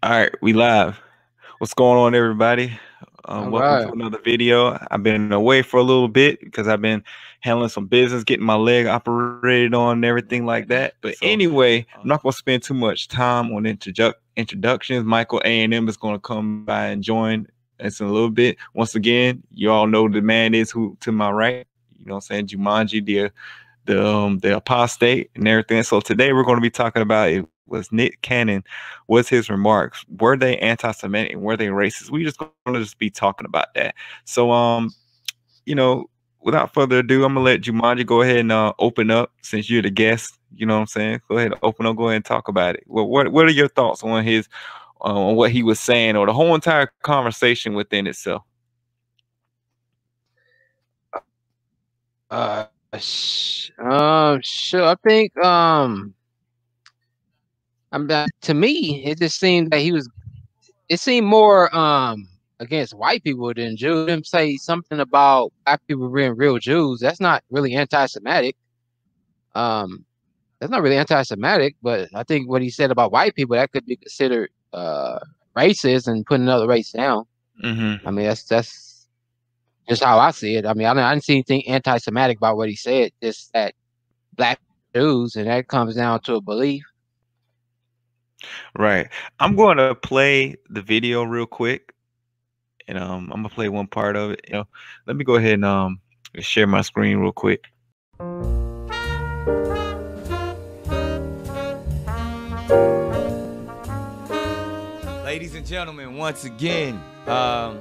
All right, we live. What's going on, everybody? All Welcome to right. another video. I've been away for a little bit because I've been handling some business, getting my leg operated on, and everything like that. But anyway, I'm not going to spend too much time on introductions. Michael A&M is going to come by and join us in a little bit. Once again, you all know the man is who to my right. You know what I'm saying? Jumanji, the apostate and everything. So today we're going to be talking about it was Nick Cannon, was his remarks, were they anti-Semitic, were they racist? We just going to just be talking about that. So you know, without further ado, I'm gonna let Jumanji go ahead and open up since you're the guest. You know what I'm saying? Go ahead, open up, go ahead and talk about it. What are your thoughts on his on what he was saying or the whole entire conversation within itself? Sure. I think to me, it just seemed that he was. It seemed more against white people than Jews. Him say something about black people being real Jews. That's not really anti-Semitic. Um, that's not really anti-Semitic. But I think what he said about white people that could be considered racist and put another race down. Mm-hmm. I mean, that's just how I see it. I mean, I didn't see anything anti-Semitic about what he said. Just that black Jews, and that comes down to a belief. Right. I'm going to play the video real quick, and I'm gonna play one part of it. Let me go ahead and share my screen real quick. Ladies and gentlemen, once again, all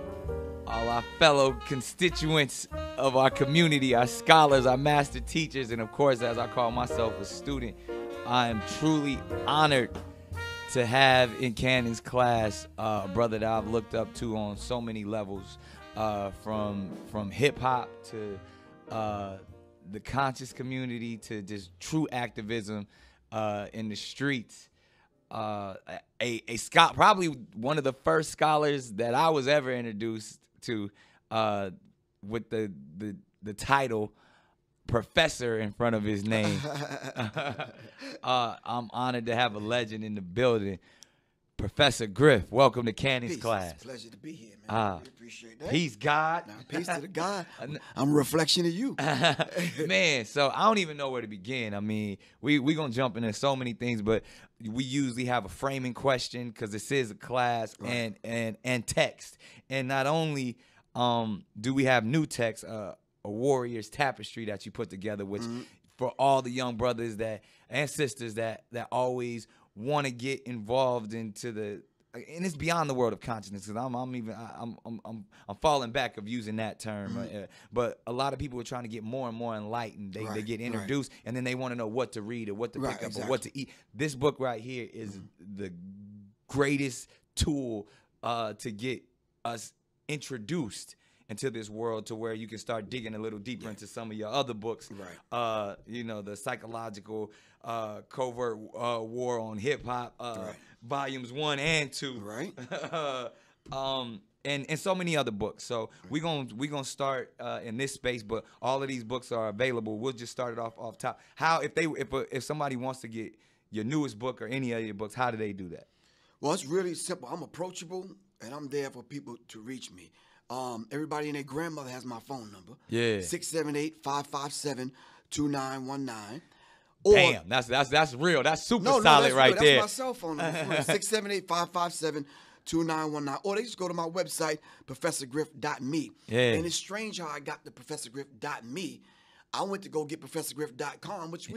our fellow constituents of our community, our scholars, our master teachers, and of course, as I call myself, a student, I am truly honored to have in Cannon's class a brother that I've looked up to on so many levels, from hip hop to the conscious community to just true activism in the streets. A Scott, probably one of the first scholars that I was ever introduced to, with the title professor in front of his name. I'm honored to have a legend in the building. Professor Griff, welcome to Cannon's class. It's a pleasure to be here, man. We appreciate that. Peace, God. Now, peace to the God. I'm a reflection of you. Man, so I don't even know where to begin. I mean, we going to jump into so many things, but we usually have a framing question because this is a class, right, and text. And not only do we have new text, a warrior's tapestry that you put together, which for all the young brothers and sisters that always want to get involved into and it's beyond the world of consciousness, because I'm falling back of using that term, but a lot of people are trying to get more and more enlightened. They get introduced, and then they want to know what to read or what to pick up or what to eat. This book right here is the greatest tool to get us introduced into this world, to where you can start digging a little deeper into some of your other books. The psychological covert war on hip hop, volumes 1 and 2, and so many other books. So we're gonna start in this space, but all of these books are available. We'll just start it off top. How if somebody wants to get your newest book or any of your books, how do they do that? Well, it's really simple. I'm approachable, and I'm there for people to reach me. Everybody and their grandmother has my phone number. Yeah. 678-557-2919. Damn, that's real. That's super solid right real. there. That's my cell phone number. 678-557-2919. Or they just go to my website, professorgriff.me. Yeah. And it's strange how I got the professorgriff.me. I went to go get professorgriff.com, which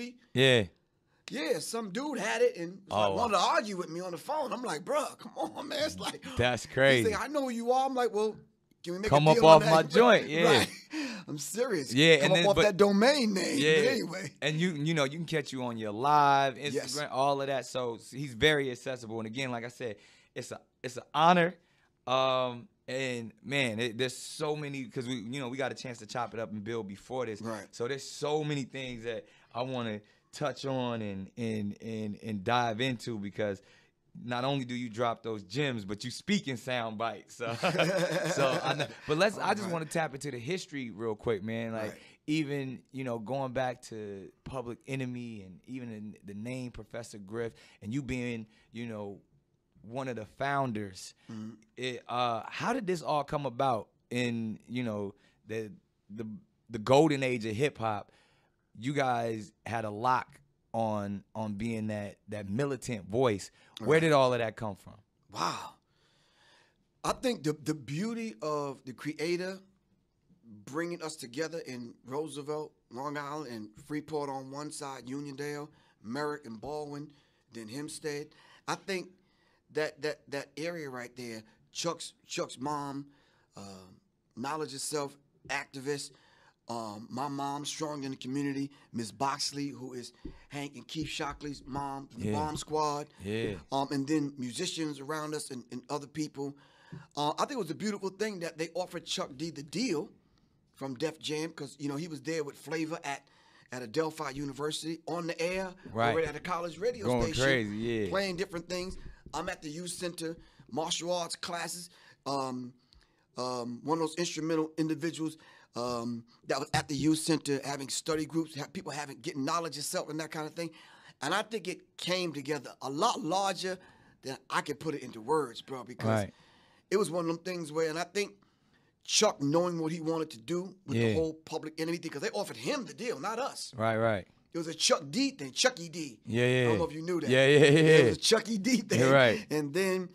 some dude had it and wanted to argue with me on the phone. I'm like, bro, come on, man. It's like, that's crazy. He's like, I know who you are. I'm like, well, can we make come a deal up on off that? my joint? Yeah. Right. I'm serious. Yeah, come up off that domain name. Yeah. But anyway. And you can catch you on your live, Instagram, all of that. So he's very accessible. And again, like I said, it's an honor. And man, there's so many, because we got a chance to chop it up and build before this. Right. So there's so many things that I want to touch on and dive into, because not only do you drop those gems, but you speak in sound bites. So I know. But I just want to tap into the history real quick, man. Like even going back to Public Enemy, and even in the name Professor Griff, and you being one of the founders. How did this all come about in, you know, the golden age of hip hop? You guys had a lock on being that militant voice. Where did all of that come from? Wow. I think the beauty of the Creator bringing us together in Roosevelt, Long Island, and Freeport on one side, Uniondale, Merrick and Baldwin, then Hempstead. I think that area right there, Chuck's mom, knowledge of self activist, my mom, strong in the community, Miss Boxley, who is Hank and Keith Shockley's mom, the Bomb Squad, and then musicians around us and other people. I think it was a beautiful thing that they offered Chuck D the deal from Def Jam, because, you know, he was there with Flavor at Adelphi University on the air, already at a college radio Going station, crazy, playing different things. I'm at the youth center, martial arts classes. One of those instrumental individuals that was at the youth center having study groups, people getting knowledge of self and that kind of thing. And I think it came together a lot larger than I could put it into words, bro, because it was one of them things where, and I think Chuck, knowing what he wanted to do with the whole Public Enemy thing, because they offered him the deal, not us. Right. It was a Chuck D thing, Chucky D. Yeah. I don't know if you knew that. Yeah. It was a Chucky D thing. Right. And then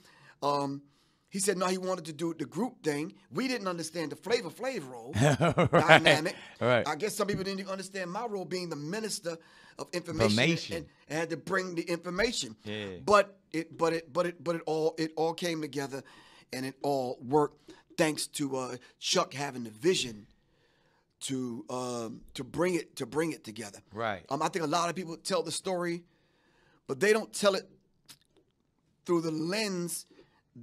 he said, no, he wanted to do the group thing. We didn't understand the Flavor role, dynamic. Right. I guess some people didn't even understand my role being the minister of information. And had to bring the information. Yeah. But it all came together, and it all worked thanks to Chuck having the vision to bring it together. Right. I think a lot of people tell the story, but they don't tell it through the lens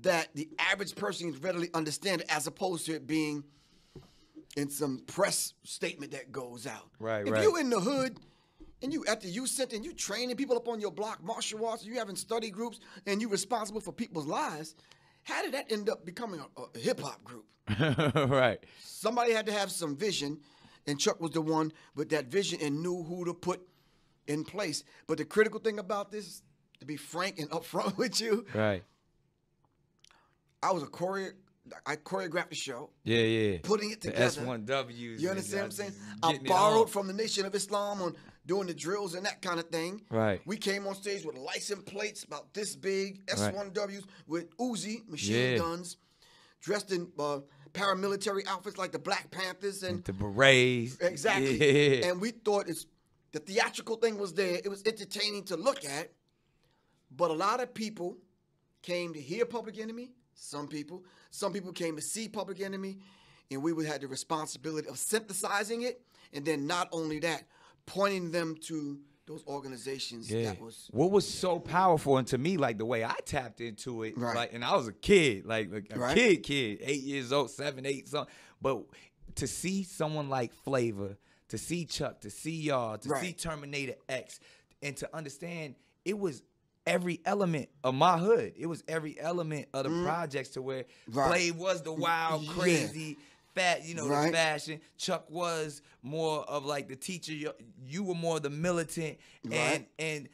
that the average person can readily understand it, as opposed to it being in some press statement that goes out. Right. If you in the hood and you at the youth center and you training people up on your block, martial arts, you having study groups, and you responsible for people's lives, how did that end up becoming a hip hop group? Right. Somebody had to have some vision, and Chuck was the one with that vision and knew who to put in place. But the critical thing about this, to be frank and upfront with you, right, I choreographed the show. Yeah. Putting it together. The S1Ws. You understand what I'm saying? I borrowed from the Nation of Islam on doing the drills and that kind of thing. Right. We came on stage with license plates about this big, S1Ws with Uzi machine guns, dressed in paramilitary outfits like the Black Panthers and the berets. Exactly. Yeah. And we thought the theatrical thing was there. It was entertaining to look at, but a lot of people came to hear Public Enemy. Some people came to see Public Enemy, and we had the responsibility of synthesizing it, and then not only that, pointing them to those organizations. Yeah. What was so powerful, and to me, like the way I tapped into it, like, and I was a kid, like a kid, 8 years old, 7, 8, something. But to see someone like Flavor, to see Chuck, to see y'all, to see Terminator X, and to understand it was every element of my hood. It was every element of the projects, to where Flav was the wild, crazy, fat, the fashion. Chuck was more of like the teacher. You were more the militant, and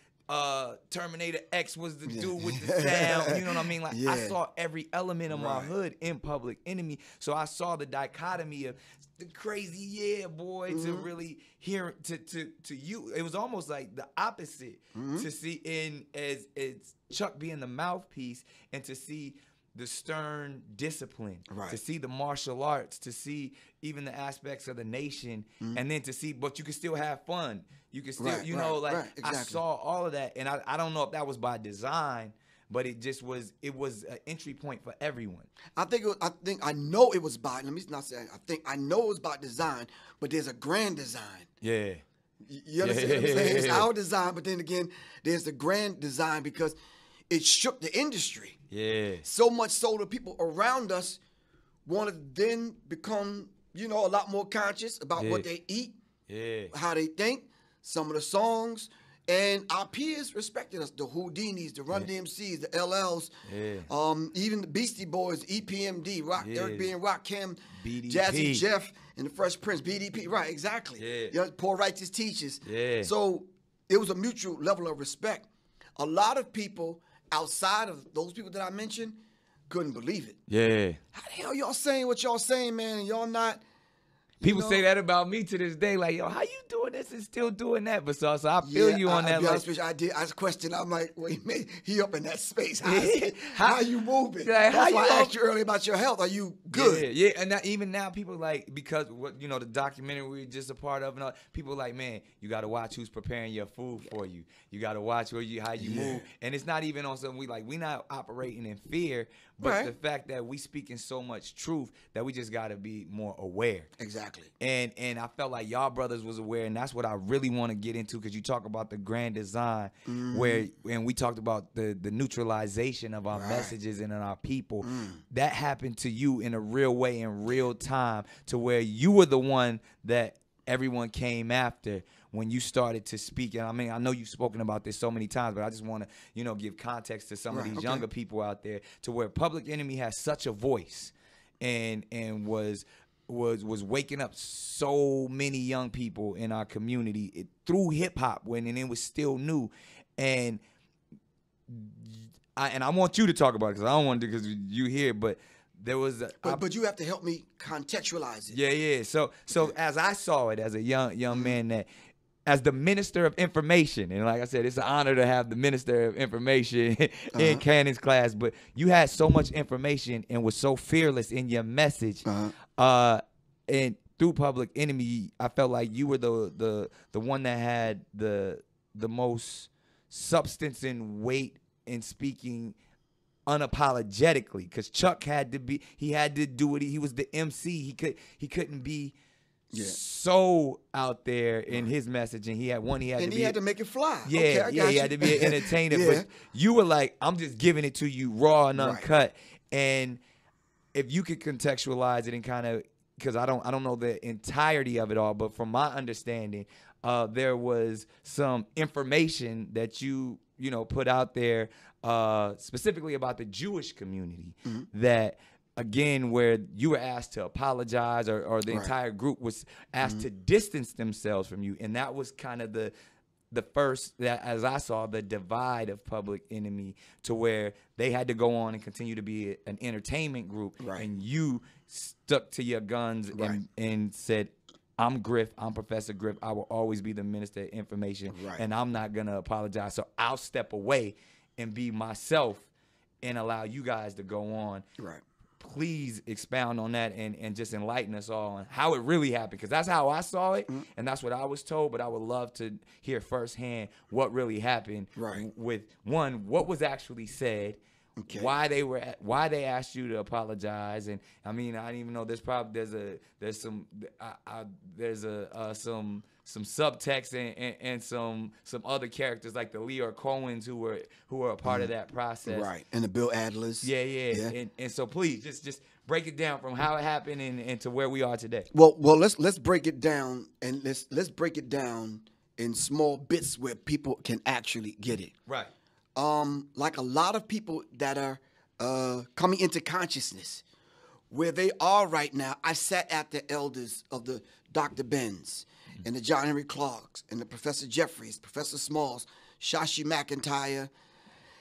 Terminator X was the dude with the sound. You know what I mean? Like I saw every element of my hood in Public Enemy. So I saw the dichotomy of the crazy to really hear to you. It was almost like the opposite to see as Chuck being the mouthpiece, and to see the stern discipline, to see the martial arts, to see even the aspects of the nation, and then to see, but you can still have fun. You can still, exactly. I saw all of that, and I don't know if that was by design, but it just was. It was an entry point for everyone. I think I know it was by. Let me not say. I know it was by design, but there's a grand design. Yeah. You understand what I'm saying? It's our design, but then again, there's the grand design, because it shook the industry. Yeah. So much so that people around us wanted to then become, a lot more conscious about what they eat, how they think, some of the songs, and our peers respected us. The Houdinis, the Run DMCs, the LLs, even the Beastie Boys, EPMD, Eric B. and Rakim, BDP. Jazzy Jeff, and the Fresh Prince, BDP. Right, exactly. Yeah. Poor Righteous Teachers. Yeah. So it was a mutual level of respect. A lot of people outside of those people that I mentioned couldn't believe it. Yeah. How the hell y'all saying what y'all saying, man, and y'all not? People say that about me to this day, like, yo, how you doing this and still doing that? But so I feel you on that. I'll be honest with you, I did. I questioned. I'm like, wait, man, he up in that space. How you moving? Like, That's why I asked you earlier about your health. Are you good? Yeah. And even now, people like, because what the documentary we were just a part of, and all, people like, man, you got to watch who's preparing your food for you. You got to watch how you move. And it's not even on something we not operating in fear, but the fact that we speaking so much truth that we just got to be more aware. Exactly. And I felt like y'all brothers was aware, and that's what I really want to get into, because you talk about the grand design, and we talked about the neutralization of our messages and our people. That happened to you in a real way, in real time, to where you were the one that everyone came after when you started to speak. And I mean, I know you've spoken about this so many times, but I just want to, give context to some of these younger people out there, to where Public Enemy has such a voice and was waking up so many young people in our community through hip hop when it was still new. And I want you to talk about it, because I don't want to, because you here, but there was but you have to help me contextualize it. Yeah. So as I saw it as a young man, that as the Minister of Information, and like I said, it's an honor to have the Minister of Information in Cannon's class, but you had so much information and was so fearless in your message. And through Public Enemy, I felt like you were the one that had the most substance and weight in speaking unapologetically, because Chuck had to do it. He was the MC. He couldn't be so out there in his message, and he had to make it fly. Yeah, he had to be an entertainer. But you were like, I'm just giving it to you raw and uncut. And if you could contextualize it and kind of, because I don't know the entirety of it all, but from my understanding, there was some information that you put out there specifically about the Jewish community that, again, where you were asked to apologize, or the entire group was asked to distance themselves from you. And that was kind of the first, that as I saw, the divide of Public Enemy, to where they had to go on and continue to be an entertainment group. And you stuck to your guns and said, I'm Griff. I'm Professor Griff. I will always be the Minister of Information, and I'm not going to apologize. So I'll step away and be myself and allow you guys to go on. Please expound on that and just enlighten us all on how it really happened, because that's how I saw it, and that's what I was told. But I would love to hear firsthand what really happened with, one, what was actually said, why they asked you to apologize. And I mean, I didn't even know there's some subtext and some other characters like the Lyor Cohens who were a part of that process, and the Bill Adlers. And so please just break it down from how it happened and to where we are today. Well, let's break it down, and let's break it down in small bits where people can actually get it. Like a lot of people that are coming into consciousness, where they are right now. I sat at the elders of the Dr. Benz and the John Henry Clarks and the Professor Jeffries, Professor Smalls, Shashi McIntyre,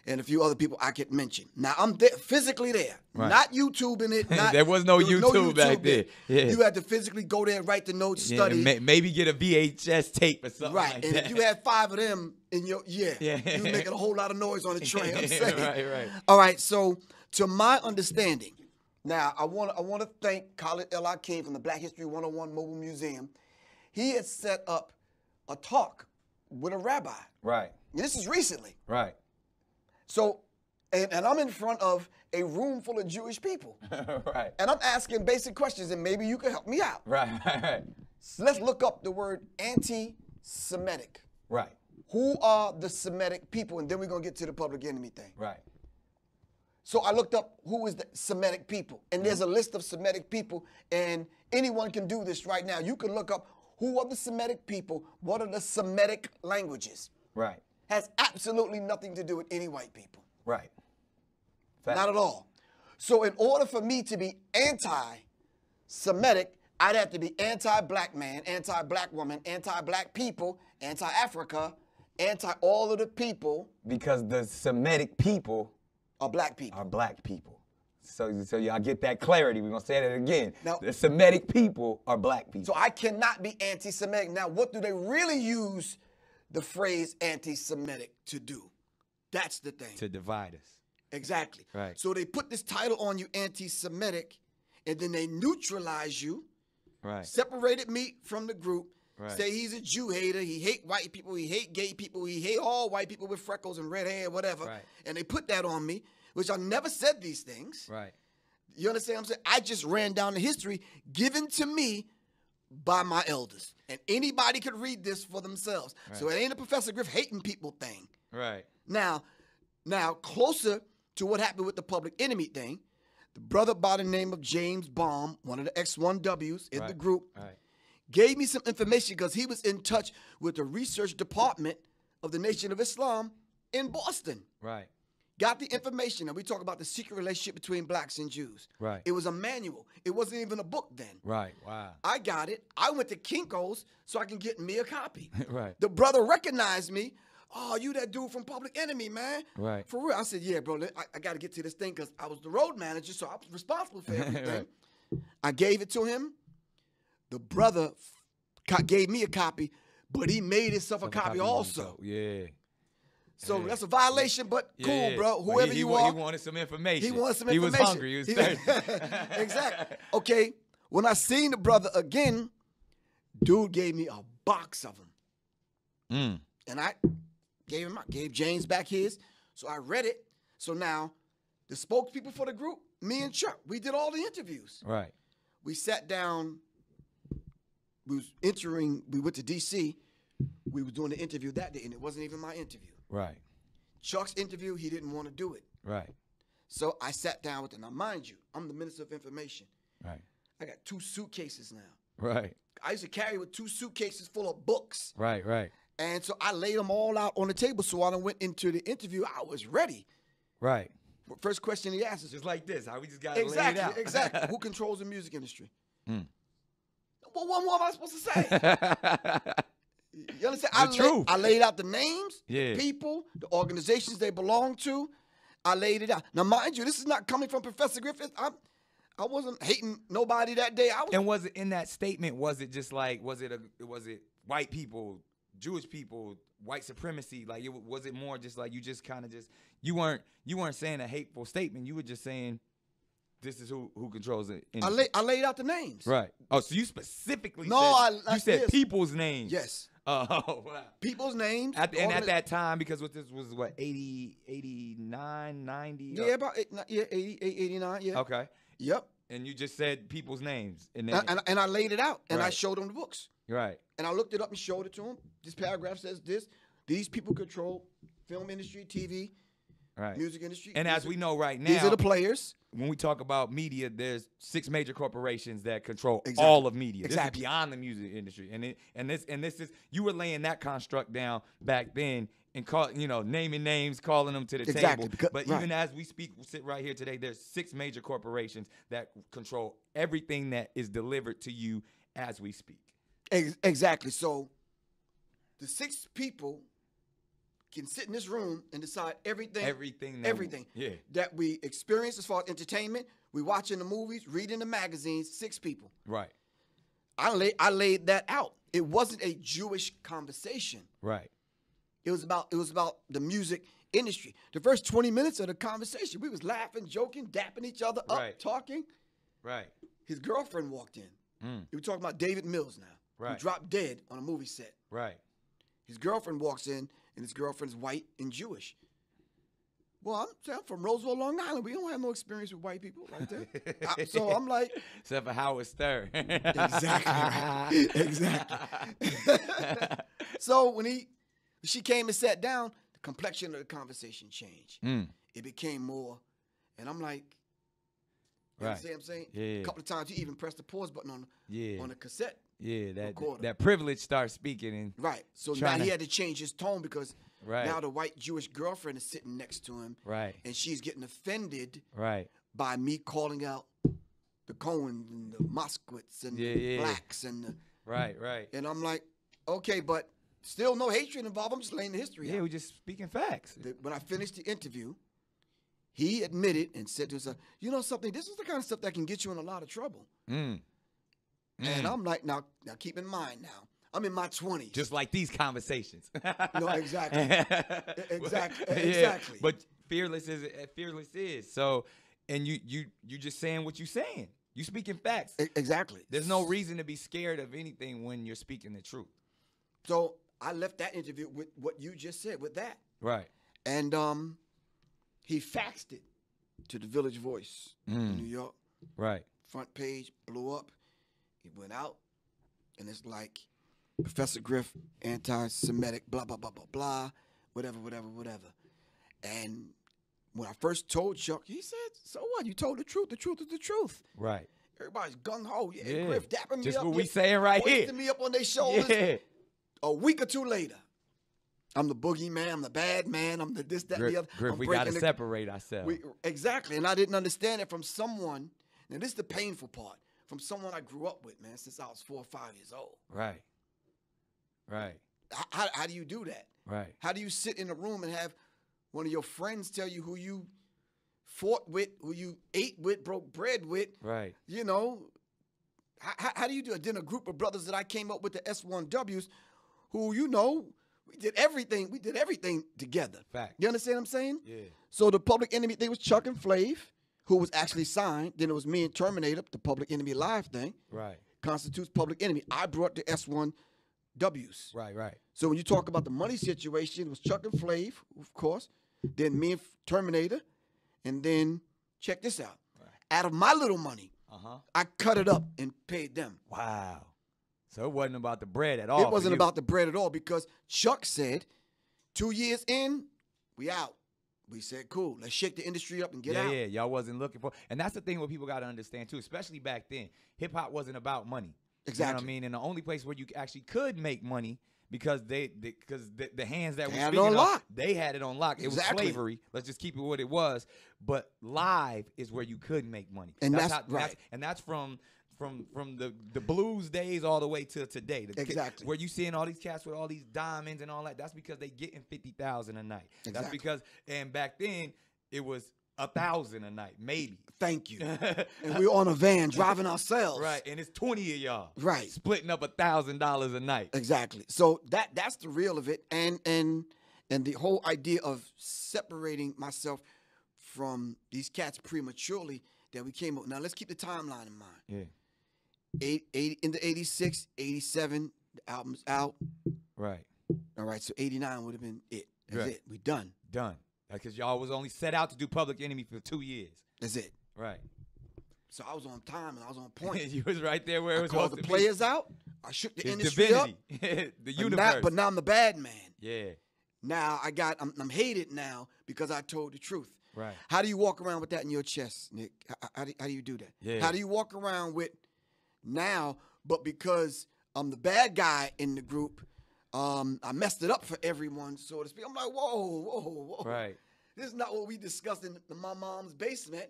and a few other people I could mention. Now, I'm there, physically there, not YouTubing it. There was no YouTube back then. You had to physically go there, write the notes, study. Maybe get a VHS tape or something like and that. if you had 5 of them in your, you were making a whole lot of noise on the train, I'm saying. Right. All right, so to my understanding, now I want to thank Khalid El-Hakim from the Black History 101 Mobile Museum. He had set up a talk with a rabbi. This is recently. So, and I'm in front of a room full of Jewish people. And I'm asking basic questions, and maybe you can help me out. So let's look up the word anti-Semitic. Who are the Semitic people? And then we're going to get to the Public Enemy thing. So I looked up who is the Semitic people. And there's a list of Semitic people, and anyone can do this right now. You can look up who are the Semitic people, what are the Semitic languages. Has absolutely nothing to do with any white people. Not at all. So in order for me to be anti-Semitic, I'd have to be anti-black man, anti-black woman, anti-black people, anti-Africa, anti all of the people. Because the Semitic people are black people. So y'all get that clarity. We're going to say that again. Now, the Semitic people are black people. So I cannot be anti-Semitic. Now, what do they really use the phrase anti-Semitic to do? That's the thing. To divide us. Exactly. Right. So they put this title on you, anti-Semitic, and then they neutralize you. Right. Separated me from the group. Right. Say he's a Jew hater. He hate white people. He hate gay people. He hate all white people with freckles and red hair, whatever. Right. And they put that on me, which I never said these things. Right. You understand what I'm saying? I just ran down the history given to me by my elders. And anybody could read this for themselves. Right. So it ain't a Professor Griff hating people thing. Right. Now, closer to what happened with the Public Enemy thing, the brother by the name of James Baum, one of the X1Ws in the group, gave me some information because he was in touch with the research department of the Nation of Islam in Boston. Right. Got the information, and we talk about the secret relationship between blacks and Jews. Right. It was a manual. It wasn't even a book then. Right. Wow. I got it. I went to Kinko's so I can get me a copy. Right. The brother recognized me. Oh, you that dude from Public Enemy, man. Right. For real. I said, yeah, bro, I got to get to this thing because I was the road manager, so I was responsible for everything. Right. I gave it to him. The brother gave me a copy, but he made himself a copy also. Yeah. So that's a violation, but cool, bro. Whoever you are. He wanted some information. He wanted some information. He was hungry. He was thirsty. Exactly. Okay. When I seen the brother again, dude gave me a box of them. And I gave James back his. So I read it. So now the spokespeople for the group, me and Chuck, we did all the interviews. Right. We sat down. We went to D.C. We were doing the interview that day, and it wasn't even my interview. Right. Chuck's interview, he didn't want to do it. Right. So I sat down with him. Now, mind you, I'm the Minister of Information. Right. I got 2 suitcases now. Right. I used to carry with 2 suitcases full of books. Right, right. And so I laid them all out on the table. So when I went into the interview, I was ready. Right. First question he asked is just like this, how we just got to lay it out. Exactly. Who controls the music industry? Well, what more am I supposed to say? You understand? I laid out the names, people, the organizations they belong to. I laid it out. Now, mind you, this is not coming from Professor Griffith. I wasn't hating nobody that day. And was it in that statement? Was it just like was it white people, Jewish people, white supremacy? Like was it more just like you just kind of just you weren't saying a hateful statement. You were just saying this is who controls it. I laid out the names. Right. Oh, so you specifically you said people's names. Yes. Oh, wow. People's names. At that time, because this was what, 80, 89, 90? Yeah, about 80, 89, yeah. Okay. Yep. And you just said people's names. And I laid it out, and I showed them the books. Right. And I looked it up and showed it to them. This paragraph says this. These people control film industry, TV, music industry. And as we know right now. These are the players. When we talk about media, there's 6 major corporations that control all of media. Exactly. This is beyond the music industry. And this is you were laying that construct down back then and naming names, calling them to the table. But even as we sit right here today, there's 6 major corporations that control everything that is delivered to you as we speak. Exactly. So the 6 people can sit in this room and decide everything that we experience as far as entertainment. We watching the movies, reading the magazines. 6 people. Right. I laid that out. It wasn't a Jewish conversation. Right. It was about the music industry. The first 20 minutes of the conversation, we was laughing, joking, dapping each other up, talking. Right. His girlfriend walked in. We were talking about David Mills now. Right. Who dropped dead on a movie set. Right. His girlfriend walks in, and his girlfriend's white and Jewish. Well, I'm from Roseville, Long Island. We don't have no experience with white people like that. So I'm like... Except for Howard Stern. Exactly. Exactly. So when she came and sat down, the complexion of the conversation changed. It became more... And I'm like... You know what I'm saying? Yeah. A couple of times, he even pressed the pause button on the cassette. Yeah, that privilege starts speaking. And right. So now he had to change his tone because now the white Jewish girlfriend is sitting next to him. Right. And she's getting offended by me calling out the Cohens and the Moskowitz and the blacks and the... Right. And I'm like, okay, but Still no hatred involved. I'm just laying the history out. Yeah, we're just speaking facts. When I finished the interview, he admitted and said to himself, you know something, this is the kind of stuff that can get you in a lot of trouble. And I'm like, now keep in mind now, I'm in my 20s. Just like these conversations. No, exactly. Exactly. Yeah, but fearless is. So, and you just saying what you're saying. You speaking facts. Exactly. There's no reason to be scared of anything when you're speaking the truth. So I left that interview with what you just said, with that. Right. And he faxed it to the Village Voice in New York. Right. Front page blew up. He went out, and it's like, Professor Griff, anti-Semitic, blah, blah, blah, blah, blah, whatever. And when I first told Chuck, he said, so what? You told the truth. The truth is the truth. Right. Everybody's gung-ho. Yeah, Griff dapping me just up. Just what we saying right here. Hoisting me up on their shoulders. Yeah. A week or two later, I'm the boogeyman. I'm the bad man. I'm the this, that, and the other. Griff, we got to separate ourselves. Exactly. And I didn't understand it from someone. Now, this is the painful part. From someone I grew up with, man, since I was 4 or 5 years old. Right. Right. How do you do that? Right. How do you sit in a room and have one of your friends tell you who you fought with, who you ate with, broke bread with? Right. You know, how do you do it? Then a group of brothers that I came up with, the S1Ws, who, you know, we did everything together. Fact. You understand what I'm saying? Yeah. So the Public Enemy thing was Chuck and Flav, who was actually signed. Then it was me and Terminator, the Public Enemy Live thing. Right. Constitutes Public Enemy. I brought the S1Ws. Right. So when you talk about the money situation, it was Chuck and Flav, of course, then me and Terminator, and then check this out. Right. Out of my little money, I cut it up and paid them. Wow. So it wasn't about the bread at all. It wasn't about the bread at all, because Chuck said, 2 years in, we out. We said, cool, let's shake the industry up and get out. Yeah, y'all wasn't looking for. And that's the thing what people got to understand, too, especially back then. Hip-hop wasn't about money. Exactly. You know what I mean? And the only place where you actually could make money, because the hands that were had speaking it on lock. They had it on lock. Exactly. It was slavery. Let's just keep it what it was. But live is where you could make money. And that's right. That's from the blues days all the way to today. Exactly. Where you seeing all these cats with all these diamonds and all that, that's because they getting 50,000 a night. Exactly. That's because, and back then it was 1,000 a night, maybe. Thank you. And we were on a van driving ourselves. Right, and it's 20 of y'all. Right. Splitting up $1,000 a night. Exactly. So that's the real of it. And the whole idea of separating myself from these cats prematurely that we came up. Now let's keep the timeline in mind. Yeah. Into 86, 87, the album's out. Right. All right, so 89 would have been it. That's it. We done. Done. Because y'all was only set out to do Public Enemy for 2 years. That's it. Right. So I was on time and I was on point. You was right there where it was supposed to be. I called the players out. I shook the industry divinity. up. The universe. But now I'm the bad man. Yeah. Now I'm hated now because I told the truth. Right. How do you walk around with that in your chest, Nick? How do you do that? Yeah. How do you walk around with now, but because I'm the bad guy in the group, I messed it up for everyone, so to speak. I'm like, whoa. Right. This is not what we discussed in my mom's basement,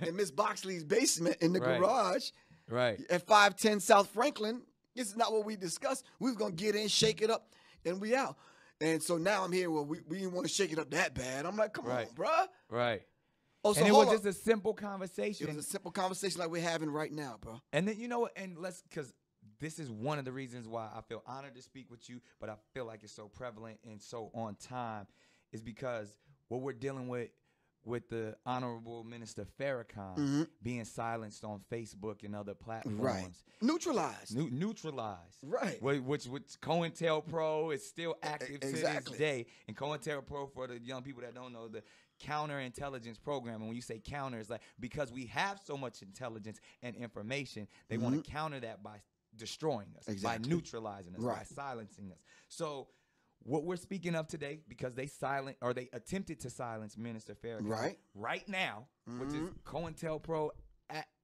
in Miss Boxley's basement in the Right. garage. Right. At 510 South Franklin. This is not what we discussed. We was going to get in, shake it up, and we out. And so now I'm here where we didn't want to shake it up that bad. I'm like, come on, bruh. Right. Oh, so and it was just a simple conversation. It was a simple conversation like we're having right now, bro. And then, you know what, and because this is one of the reasons why I feel honored to speak with you, but I feel like it's so prevalent and so on time, is because what we're dealing with the Honorable Minister Farrakhan being silenced on Facebook and other platforms. Right. Neutralized. Neutralized. Right. Which COINTELPRO is still active to this day. And COINTELPRO, for the young people that don't know, the counterintelligence program. And when you say counter, it's like because we have so much intelligence and information, they want to counter that by destroying us, by neutralizing us, by silencing us. So what we're speaking of today, because they attempted to silence Minister Farrakhan right now, which is COINTELPRO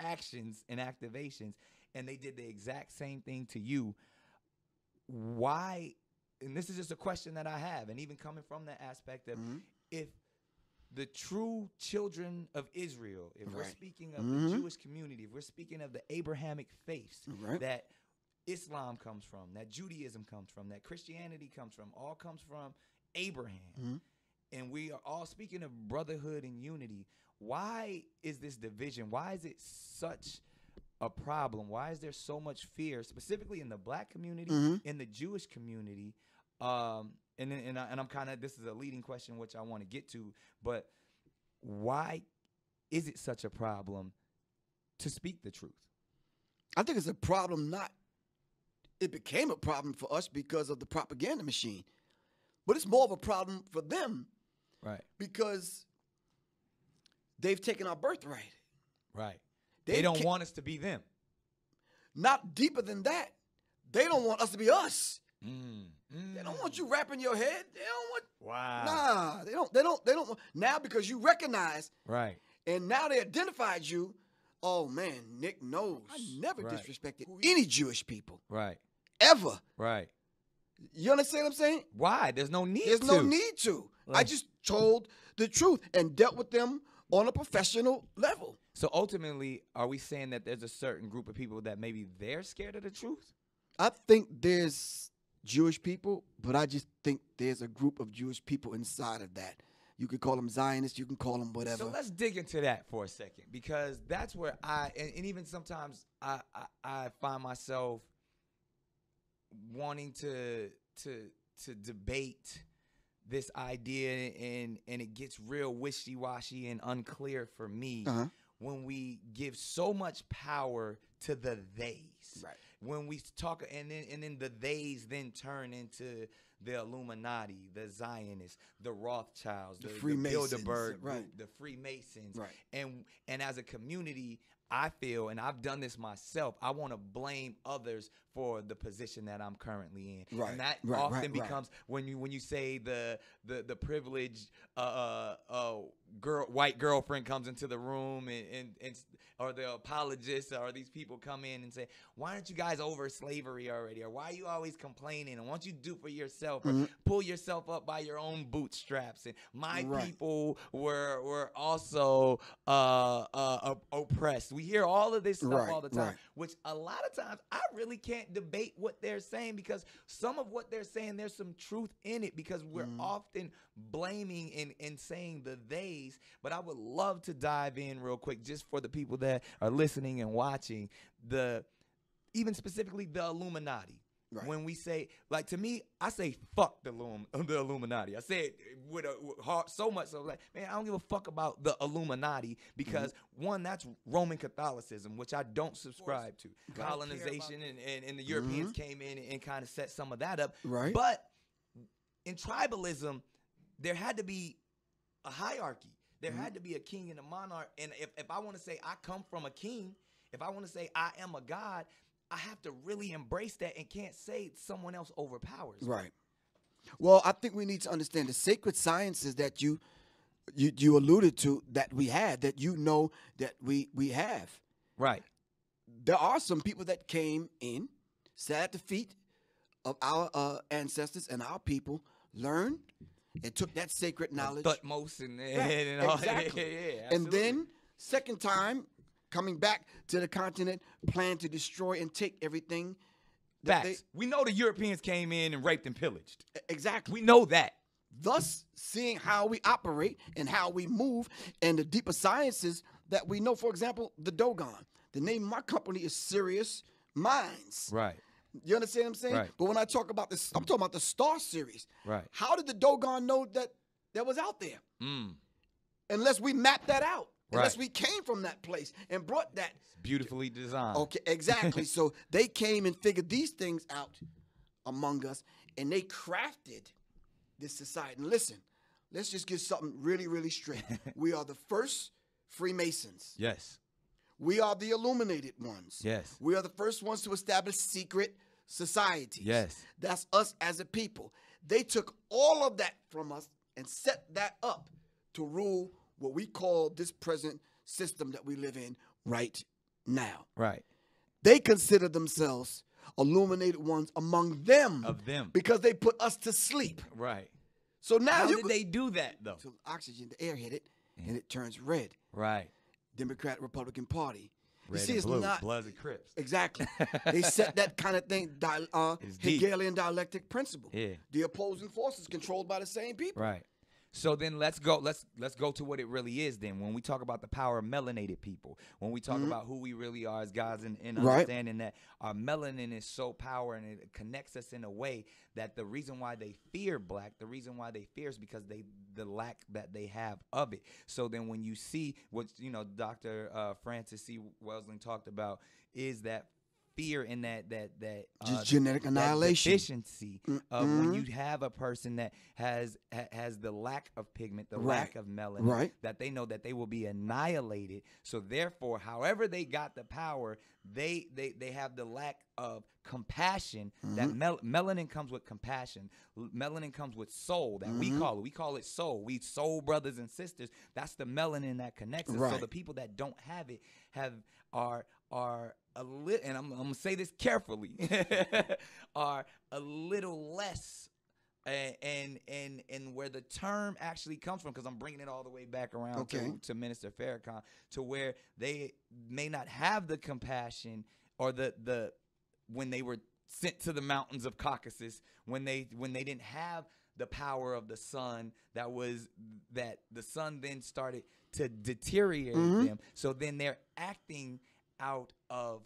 actions and activations, and they did the exact same thing to you. Why? And this is just a question that I have, and even coming from the aspect of if the true children of Israel, if we're speaking of the Jewish community, if we're speaking of the Abrahamic faiths, that Islam comes from, that Judaism comes from, that Christianity comes from, all comes from Abraham. And we are all speaking of brotherhood and unity. Why is this division? Why is it such a problem? Why is there so much fear, specifically in the black community, in the Jewish community? And I'm kind of, this is a leading question which I want to get to, but why is it such a problem to speak the truth? I think it's a problem it became a problem for us because of the propaganda machine. But it's more of a problem for them. Right. Because they've taken our birthright. Right. They don't want us to be them. Not deeper than that. They don't want us to be us. They don't want you wrapping your head. They don't want. Wow. Nah, they don't. Now because you recognize. Right. And now they identified you. Oh man, Nick knows. I never disrespected any Jewish people. Right. Ever. Right. You understand what I'm saying? Why? There's no need to. There's no need to. I just told the truth and dealt with them on a professional level. So ultimately, are we saying that there's a certain group of people that maybe they're scared of the truth? I think there's Jewish people, but I just think there's a group of Jewish people inside of that. You can call them Zionists, you can call them whatever. So let's dig into that for a second, because that's where and even sometimes I find myself wanting to debate this idea, and it gets real wishy-washy and unclear for me when we give so much power to the theys. Right. When we talk, and then the theys then turn into the Illuminati, the Zionists, the Rothschilds, the Bilderberg group, the Freemasons. Right. And as a community, I feel, and I've done this myself, I want to blame others for the position that I'm currently in. Right. And that often becomes when you say the privileged white girlfriend comes into the room and or the apologists or these people come in and say, why aren't you guys over slavery already? Or why are you always complaining? And why don't you do for yourself or pull yourself up by your own bootstraps? And my people were also oppressed. We hear all of this stuff all the time, which a lot of times I really can't debate what they're saying, because some of what they're saying, there's some truth in it, because we're often blaming and saying the theys. But I would love to dive in real quick, just for the people that are listening and watching, even specifically the Illuminati. Right. When we say, like, to me, I say fuck the Illuminati. I say it with heart so much so, like, man, I don't give a fuck about the Illuminati, because one, that's Roman Catholicism, which I don't subscribe to. Colonization and the Europeans came in and kind of set some of that up. Right. But in tribalism, there had to be a hierarchy. There had to be a king and a monarch. And if I want to say I come from a king, if I want to say I am a god, I have to really embrace that and can't say someone else overpowers. Right. Well, I think we need to understand the sacred sciences that you alluded to, that we had, that that we have. Right. There are some people that came in, sat at the feet of our ancestors and our people, learned and took that sacred knowledge. Thutmose and all. Exactly. Yeah, and then second time, coming back to the continent, plan to destroy and take everything. Facts. We know the Europeans came in and raped and pillaged. Exactly. We know that. Thus, seeing how we operate and how we move and the deeper sciences that we know. For example, the Dogon. The name of my company is Serious Minds. Right. You understand what I'm saying? Right. But when I talk about this, I'm talking about the Star Series. Right. How did the Dogon know that was out there? Unless we mapped that out. Unless we came from that place and brought that. It's beautifully designed. Okay, exactly. So they came and figured these things out among us, and they crafted this society. And listen, let's just get something really, really straight. We are the first Freemasons. Yes. We are the illuminated ones. Yes. We are the first ones to establish secret societies. Yes. That's us as a people. They took all of that from us and set that up to rule what we call this present system that we live in right now. Right. They consider themselves illuminated ones among them. Of them. Because they put us to sleep. Right. So now how did they do that, though? So oxygen, the air hit it, and it turns red. Right. Democratic Republican Party. You see, it's not Bloods and Crips. Exactly. They set that kind of thing, Hegelian dialectic principle. Yeah. The opposing forces controlled by the same people. Right. So then let's go to what it really is then. When we talk about the power of melanated people, when we talk about who we really are as guys and understanding that our melanin is so powerful and it connects us in a way that the reason why they fear black, the reason why they fear is because the lack that they have of it. So then when you see what, Dr. Francis C. Welsing talked about is that fear in that just genetic annihilation, deficiency of when you have a person that has the lack of pigment, the lack of melanin, that they know that they will be annihilated. So therefore, however they got the power, they have the lack of compassion. That melanin comes with compassion. Melanin comes with soul. That we call it soul. We soul brothers and sisters. That's the melanin that connects us. So the people that don't have it are a little, and I'm gonna say this carefully, are a little less, and where the term actually comes from, because I'm bringing it all the way back around to Minister Farrakhan, to where they may not have the compassion or the when they were sent to the mountains of Caucasus, when they didn't have the power of the sun, that the sun then started to deteriorate them. So then they're acting out of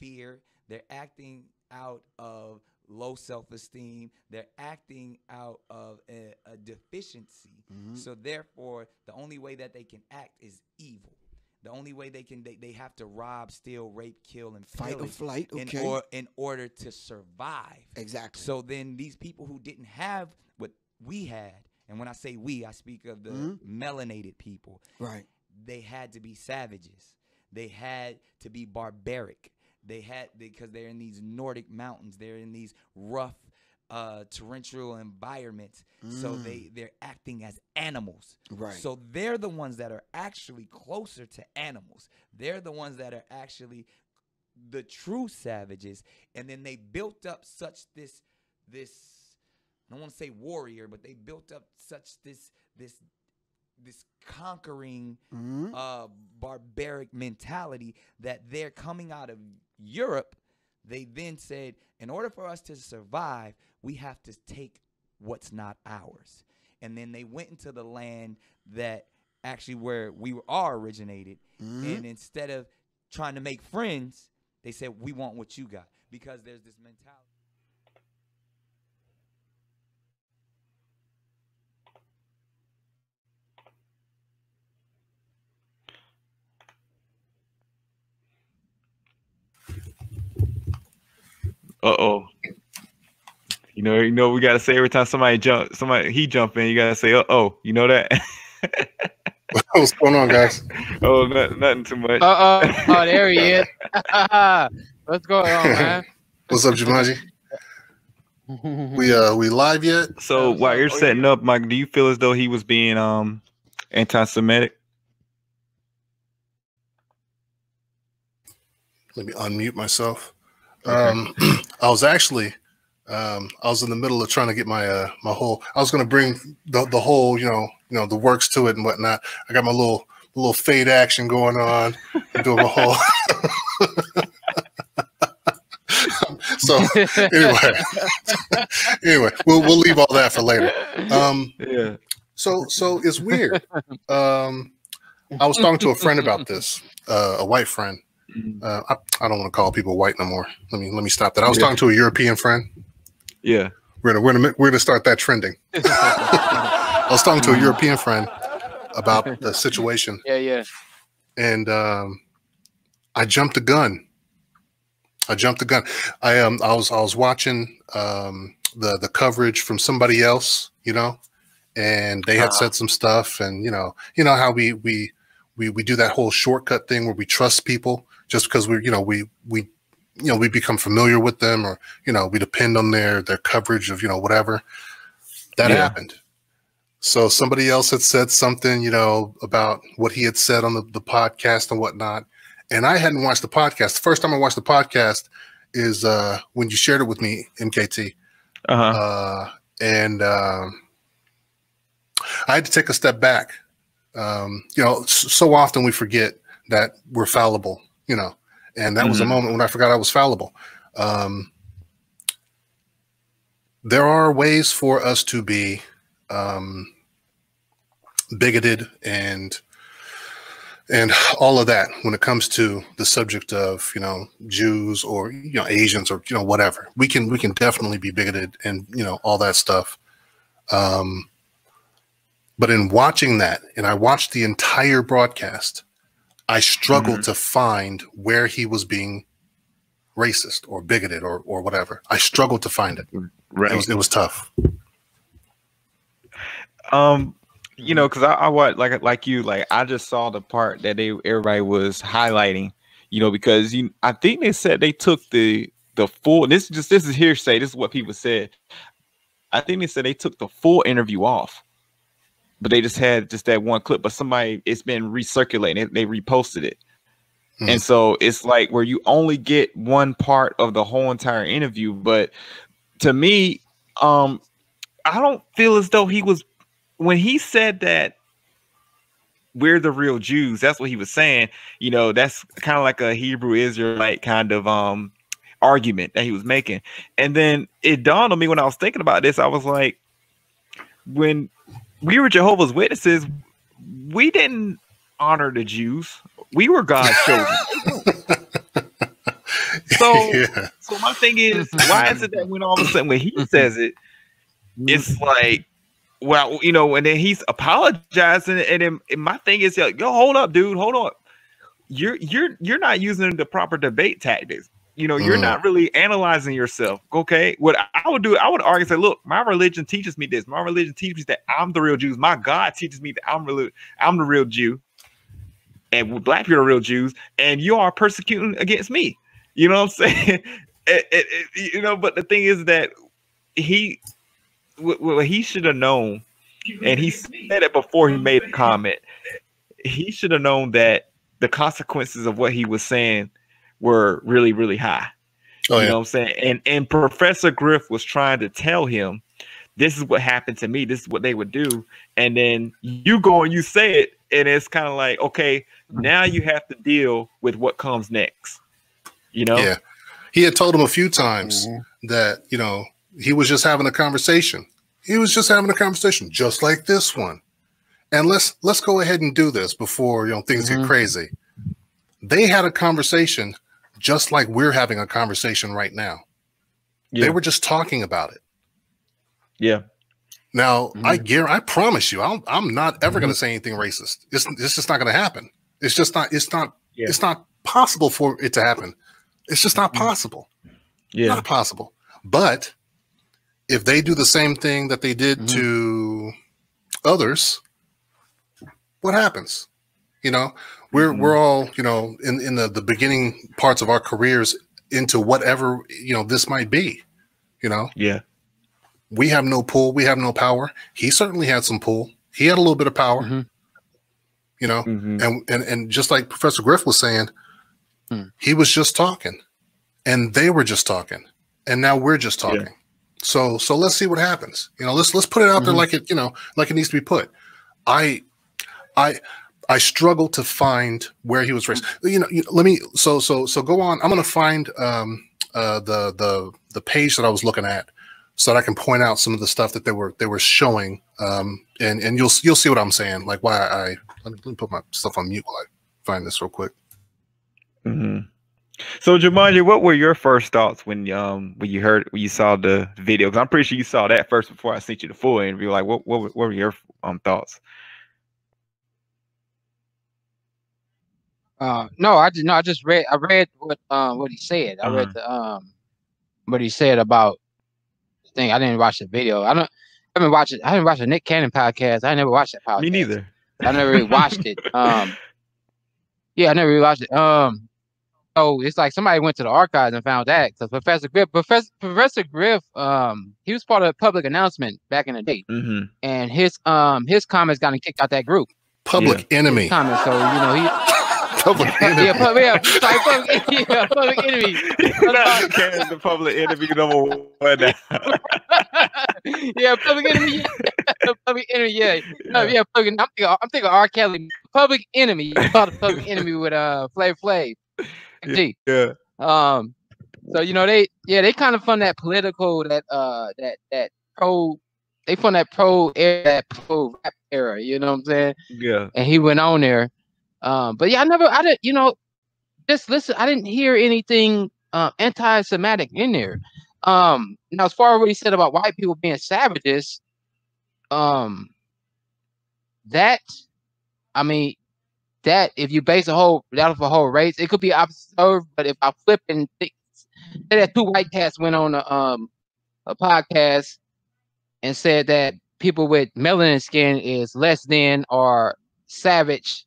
fear, they're acting out of low self-esteem, they're acting out of a deficiency. So therefore, the only way that they can act is evil. The only way they have to rob, steal, rape, kill, and fight or flight, in order to survive. Exactly. So then these people who didn't have what we had, and when I say we, I speak of the melanated people. Right. They had to be savages. They had to be barbaric. Because they're in these Nordic mountains. They're in these rough, torrential environments. So they're acting as animals. Right. So they're the ones that are actually closer to animals. They're the ones that are actually the true savages. And then they built up such this I don't want to say warrior, but they built up such this conquering barbaric mentality that they're coming out of Europe. They then said, in order for us to survive, we have to take what's not ours. And then they went into the land that actually where we are originated. And instead of trying to make friends, they said, we want what you got, because there's this mentality. You know, we gotta say every time he jump in, you gotta say, you know that. What's going on, guys? Nothing too much. Oh, there he is. What's going on, man? What's up, Jumanji? We live yet? So while you're setting up, Mike, do you feel as though he was being anti-Semitic? Let me unmute myself. Okay. I was actually, I was in the middle of trying to get my my whole. I was going to bring the whole, the works to it and whatnot. I got my little fade action going on, doing my whole. So anyway, we'll leave all that for later. Yeah. So it's weird. I was talking to a friend about this, a white friend. I don't want to call people white no more. Let me stop that. I was talking to a European friend. Yeah, we're gonna start that trending. I was talking to a European friend about the situation. Yeah. And I jumped the gun. I was watching the coverage from somebody else, and they had said some stuff, and you know how we do that whole shortcut thing where we trust people just because we become familiar with them, or we depend on their coverage of whatever. That happened. So somebody else had said something about what he had said on the podcast and whatnot, and I hadn't watched the podcast. The first time I watched the podcast is when you shared it with me, MKT. And I had to take a step back. So often we forget that we're fallible. And that was a moment when I forgot I was fallible. There are ways for us to be bigoted and all of that when it comes to the subject of, you know, Jews or, you know, Asians or, you know, whatever. We can definitely be bigoted and, you know, all that stuff. But in watching that, and I watched the entire broadcast, I struggled to find where he was being racist or bigoted or whatever. I struggled to find it. Right. It was tough. You know, because I watched like you, like I just saw the part that everybody was highlighting, you know, because I think they said they took the full. This is hearsay. This is what people said. I think they said they took the full interview off, but they just had that one clip. But it's been recirculating. They reposted it, and so it's like where you only get one part of the whole entire interview. But to me, I don't feel as though he was. When he said that we're the real Jews, that's what he was saying. You know, that's kind of like a Hebrew Israelite kind of argument that he was making. And then it dawned on me when I was thinking about this, I was like, when we were Jehovah's Witnesses, we didn't honor the Jews. We were God's chosen. So my thing is, why is it that when all of a sudden when he says it, it's like, well, you know, and then he's apologizing, and then my thing is, yo, hold up, dude, hold on. You're not using the proper debate tactics. You know, you're not really analyzing yourself. Okay, what I would do, I would argue, say, look, my religion teaches me this. My religion teaches me that I'm the real Jews. My God teaches me that I'm the real Jew, and black people are real Jews, and you are persecuting against me. You know what I'm saying? You know, but the thing is that what he should have known, and he said it before he made a comment, he should have known that the consequences of what he was saying were really, really high. You know what I'm saying? And Professor Griff was trying to tell him, this is what happened to me, this is what they would do. And then you go and you say it, and it's kind of like, okay, now you have to deal with what comes next. You know? Yeah. He had told him a few times that, you know, he was just having a conversation. He was just having a conversation, just like this one. And let's go ahead and do this before, you know, things get crazy. They had a conversation just like we're having a conversation right now. Yeah. They were just talking about it. Yeah. Now, I promise you, I'm not ever going to say anything racist. It's just not going to happen. It's not possible for it to happen. It's just not possible. Yeah. Not possible. But if they do the same thing that they did to others, what happens? You know, we're all, you know, in the beginning parts of our careers into whatever, you know, this might be, you know? Yeah. We have no pull. We have no power. He certainly had some pull. He had a little bit of power, you know, and just like Professor Griff was saying, he was just talking and they were just talking and now we're just talking. Yeah. So let's see what happens. You know, let's put it out there like it, you know, like it needs to be put. I struggle to find where he was raised. You know, let me so go on. I'm going to find the page that I was looking at so that I can point out some of the stuff that they were showing. And you'll see what I'm saying. Like why let me put my stuff on mute while I find this real quick. So Jumanji, what were your first thoughts when you saw the video? Because I'm pretty sure you saw that first before I sent you the full interview. Like, what were your thoughts? No, I did not. I read what he said. I read the what he said about the thing. I didn't watch the video. I didn't watch the Nick Cannon podcast. I never watched that podcast. Me neither. I never really watched it. Yeah, I never really watched it. So it's like somebody went to the archives and found that because Professor Griff, he was part of a public announcement back in the day, and his comments got him kicked out that group. Public enemy. His comments, so you know he. Public enemy. Public enemy. The public enemy number one. Yeah, public enemy. Public enemy. Yeah. I'm thinking R. Kelly. Public enemy. You called the public enemy with Flav Flav. Yeah. So they kind of fund that political that pro. They fund that pro rap era. You know what I'm saying? Yeah. And he went on there. But yeah, I didn't. Just listen. I didn't hear anything anti-Semitic in there. Now as far as what he said about white people being savages, that if you base that off a whole race, it could be observed. But if I flip and say that two white cats went on a podcast and said that people with melanin skin is less than or savage,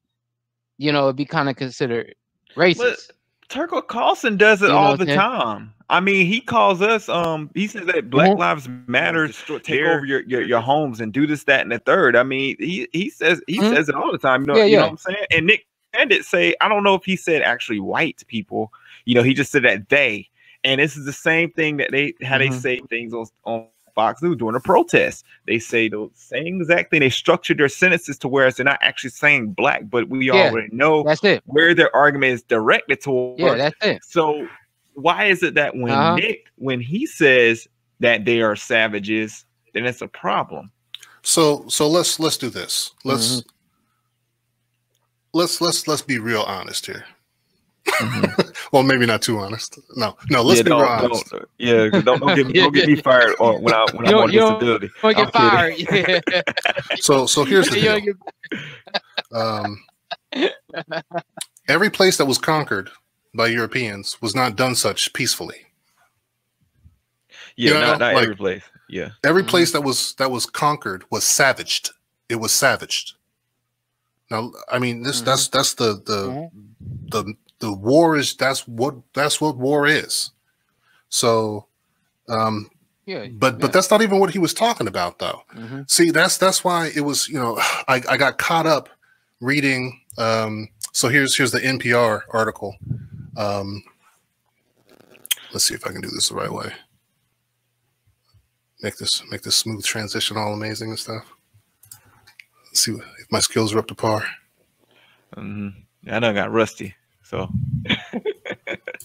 it'd be kind of considered racist. But Tucker Carlson does it all the time. I mean, he calls us. He says that Black Lives Matter, take over your homes and do this, that, and the third. I mean, he says it all the time. You know what I'm saying? And Nick Bandit say, I don't know if he said actually white people. He just said that they. And this is the same thing that they say things on Fox News during a protest. They say the same exact thing. They structured their sentences to where they're not actually saying black, but we already know that's it. Where their argument is directed towards. Yeah, that's it. So why is it that when he says that they are savages, then it's a problem? So let's do this. Let's be real honest here. Well, maybe not too honest. No. Let's be real honest. Don't get me fired when I'm on disability. Don't get fired. Yeah. So here's the deal. Every place that was conquered by Europeans was not done such peacefully. Yeah, not every place. Yeah, every place that was conquered was savaged. It was savaged. Now, I mean, that's the war is that's what war is. So, but that's not even what he was talking about, though. See, that's why it was. I got caught up reading. So here's the NPR article. Let's see if I can do this the right way. Make this smooth transition all amazing and stuff. Let's see if my skills are up to par. I done got rusty. So.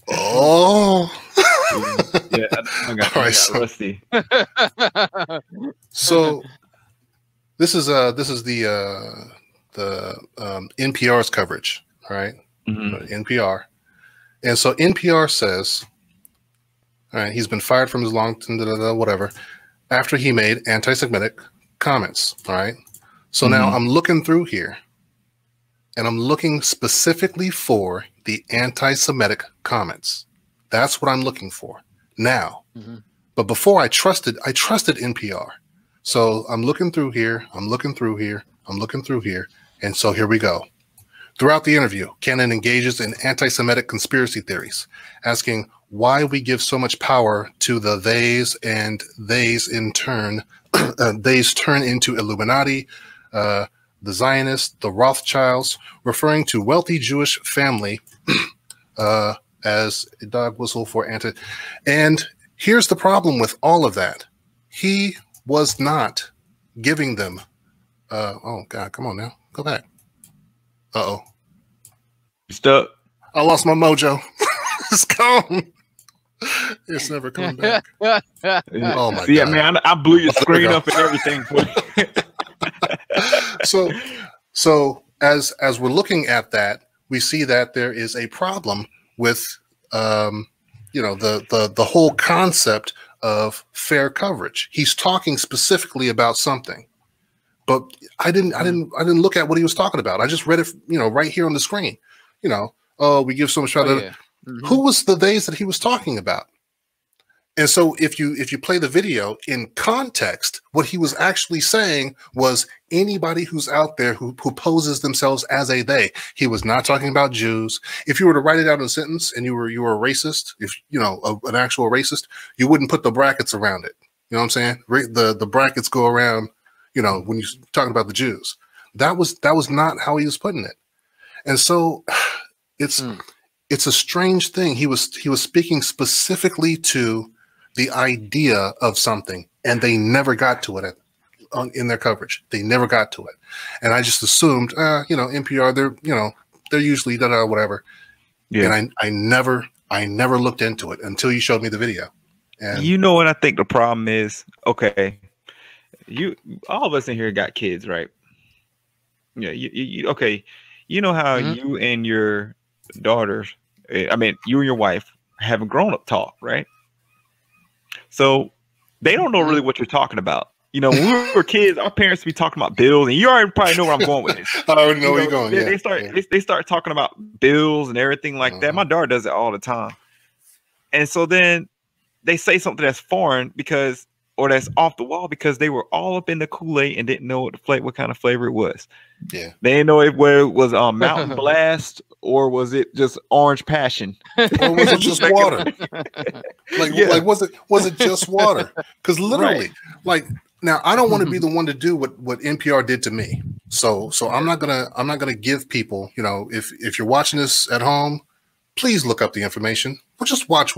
Oh. Yeah, I got rusty. So this is the NPR's coverage, all right? NPR. And so NPR says, all right, he's been fired from his whatever, after he made anti-Semitic comments, all right? So now I'm looking through here, and I'm looking specifically for the anti-Semitic comments. That's what I'm looking for now. But before I trusted NPR. So I'm looking through here, I'm looking through here, I'm looking through here, and so here we go. Throughout the interview, Cannon engages in anti-Semitic conspiracy theories, asking why we give so much power to the theys, and theys in turn, theys turn into Illuminati, the Zionists, the Rothschilds, referring to wealthy Jewish family as a dog whistle for anti. And here's the problem with all of that. He was not giving them. Oh, God, come on now. Go back. Uh-oh. You stuck? I lost my mojo. It's gone. It's never coming back. Oh, my God. Yeah, man, I blew your screen up and everything for you. So as we're looking at that, we see that there is a problem with the whole concept of fair coverage. He's talking specifically about something, but I didn't look at what he was talking about. I just read it, right here on the screen. Oh, we give so much power. Who was the theys that he was talking about? And so if you play the video in context, what he was actually saying was anybody who's out there who poses themselves as a they. He was not talking about Jews. If you were to write it out in a sentence and you were a racist, if an actual racist, you wouldn't put the brackets around it. You know what I'm saying? The brackets go around, when you're talking about the Jews. That was not how he was putting it. And so it's a strange thing. He was speaking specifically to the idea of something, and they never got to it in their coverage. They never got to it, and I just assumed, NPR, they're usually whatever. Yeah. And I never looked into it until you showed me the video. And you know what I think the problem is? Okay. All of us in here got kids, right? Yeah, you okay. You know how you and your daughters, I mean, you and your wife have a grown-up talk, right? So they don't know really what you're talking about. You know, when we were kids, our parents be talking about bills, and you already probably know where I'm going with this. I already know where you're going. They start talking about bills and everything like that. My daughter does it all the time. And so then they say something that's foreign or that's off the wall because they were all up in the Kool-Aid and didn't know what kind of flavor it was. Yeah. They didn't know whether it was Mountain Blast or was it just Orange Passion. Or was it just water? Like was it just water? Because literally, like, now I don't want to be the one to do what NPR did to me. So I'm not gonna give people, you know, if you're watching this at home, please look up the information. Or just watch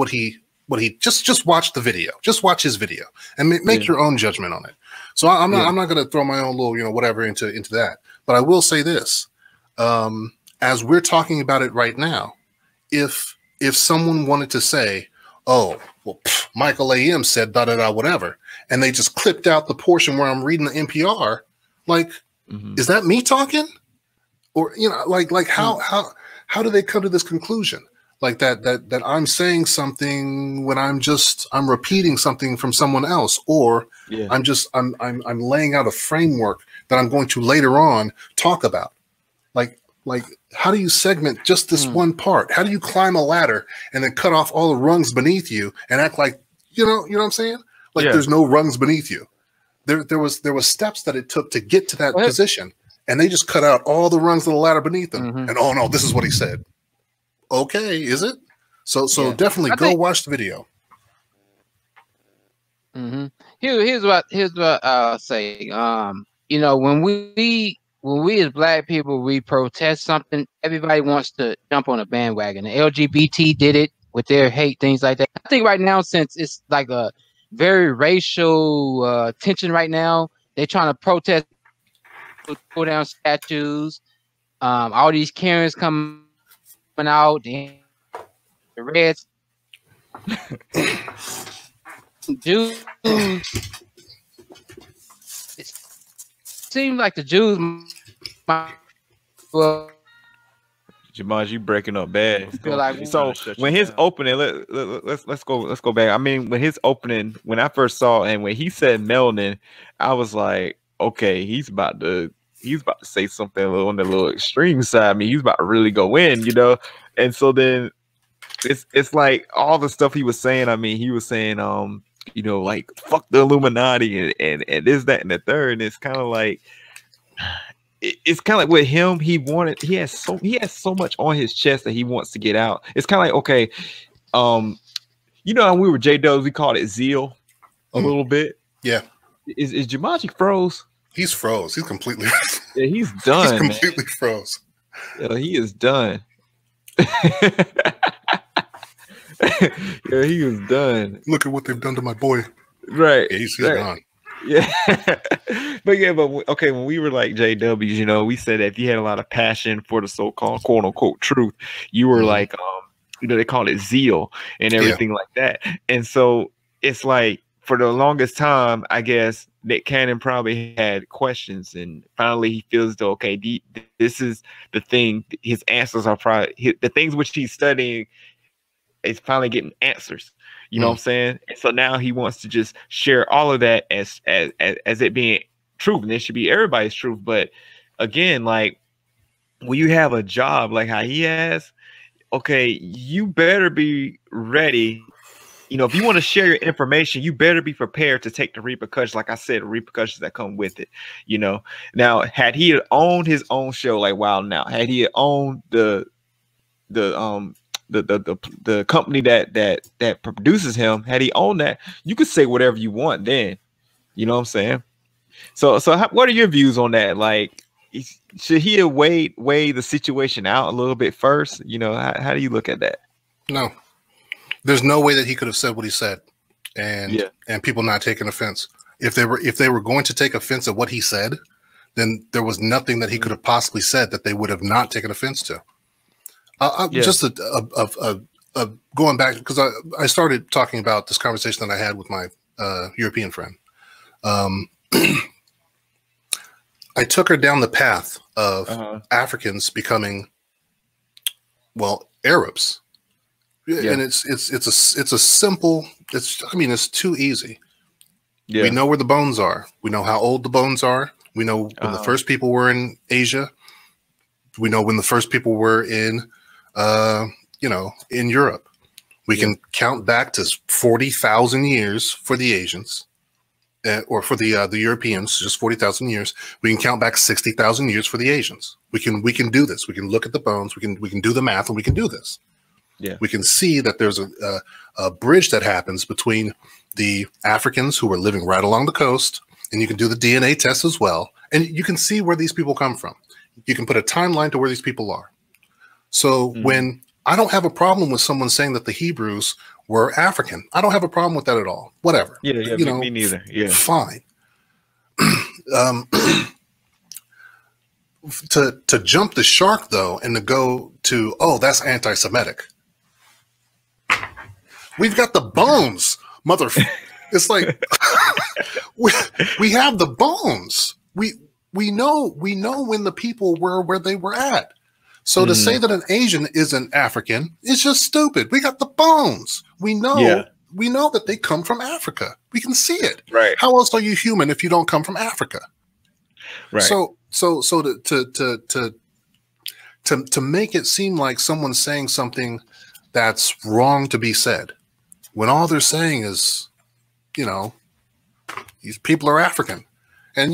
just watch the video. Just watch his video and make your own judgment on it. So I'm not going to throw my own little, you know, whatever into that. But I will say this, as we're talking about it right now, if someone wanted to say, oh, well, Michael A.M. said da-da-da, whatever, and they just clipped out the portion where I'm reading the NPR, like, is that me talking? Or, you know, like how do they come to this conclusion? Like that I'm saying something when I'm repeating something from someone else, or I'm laying out a framework that I'm going to later on talk about. Like how do you segment just this one part? How do you climb a ladder and then cut off all the rungs beneath you and act like you know what I'm saying? Like there's no rungs beneath you. There was steps that it took to get to that position, and they just cut out all the rungs of the ladder beneath them. And oh no, this is what he said. Okay, is it? So definitely go watch the video. Here's what I'll say. You know, when we as Black people, we protest something, everybody wants to jump on a bandwagon. The LGBT did it with their hate, things like that. I think right now, since it's like a very racial tension right now, they're trying to protest, pull down statues. All these Karens coming out, the Reds, Jews. It seems like the Jews. Well, Jamaj, you breaking up bad. Feel like so when his opening, let's go back. I mean, when his opening, when I first saw and when he said melanin, I was like, okay, he's about to say something on the little extreme side. I mean, he's about to really go in, you know. And so then it's like all the stuff he was saying. I mean, he was saying, you know, like fuck the Illuminati and this, that, and the third. And it's kind of like it's kind of like with him. He has so much on his chest that he wants to get out. It's kind of like, okay, you know, when we were J-Dubs, we called it zeal a little bit. Yeah. Is Jumanji froze? He's froze. He's completely. Yeah, he's done. He's completely froze. Yeah, he is done. Yeah, he was done. Look at what they've done to my boy. Right. Yeah, he's gone. Yeah. When we were like JWs, you know, we said that if you had a lot of passion for the so-called quote unquote truth, you were like, you know, they call it zeal and everything like that. And so it's like for the longest time, I guess Nick Cannon probably had questions, and finally he feels though, okay, this is the thing. His answers are probably the things which he's studying is finally getting answers. You know what I'm saying? And so now he wants to just share all of that as it being truth, and it should be everybody's truth. But again, like when you have a job like how he has, okay, you better be ready. You know, if you want to share your information, you better be prepared to take the repercussions. Like I said, the repercussions that come with it. You know, now had he owned his own show like Wild Now, had he owned the company that produces him, had he owned that, you could say whatever you want then. You know what I'm saying? So what are your views on that? Like, should he have weighed the situation out a little bit first? You know, how do you look at that? No. There's no way that he could have said what he said and people not taking offense. If they were going to take offense at what he said, then there was nothing that he could have possibly said that they would have not taken offense to. Just going back, because I started talking about this conversation that I had with my European friend. I took her down the path of Africans becoming, well, Arabs, and it's a simple. It's too easy. Yeah. We know where the bones are. We know how old the bones are. We know when the first people were in Asia. We know when the first people were in, in Europe. We can count back to 40,000 years for the Asians. Or for the Europeans, just 40,000 years. We can count back 60,000 years for the Asians. We can do this. We can look at the bones. We can do the math, and we can do this. Yeah, we can see that there's a bridge that happens between the Africans who are living right along the coast, and you can do the DNA test as well, and you can see where these people come from. You can put a timeline to where these people are. So when I don't have a problem with someone saying that the Hebrews were African. I don't have a problem with that at all. Whatever. Yeah, me neither. Yeah, fine. To jump the shark though, and to go to, oh, that's anti-Semitic. We've got the bones, It's like we have the bones. We know when the people were where they were at. So to say that an Asian isn't African is just stupid. We got the bones. We know that they come from Africa. We can see it. Right. How else are you human if you don't come from Africa? Right. So to make it seem like someone's saying something that's wrong to be said, when all they're saying is, these people are African, and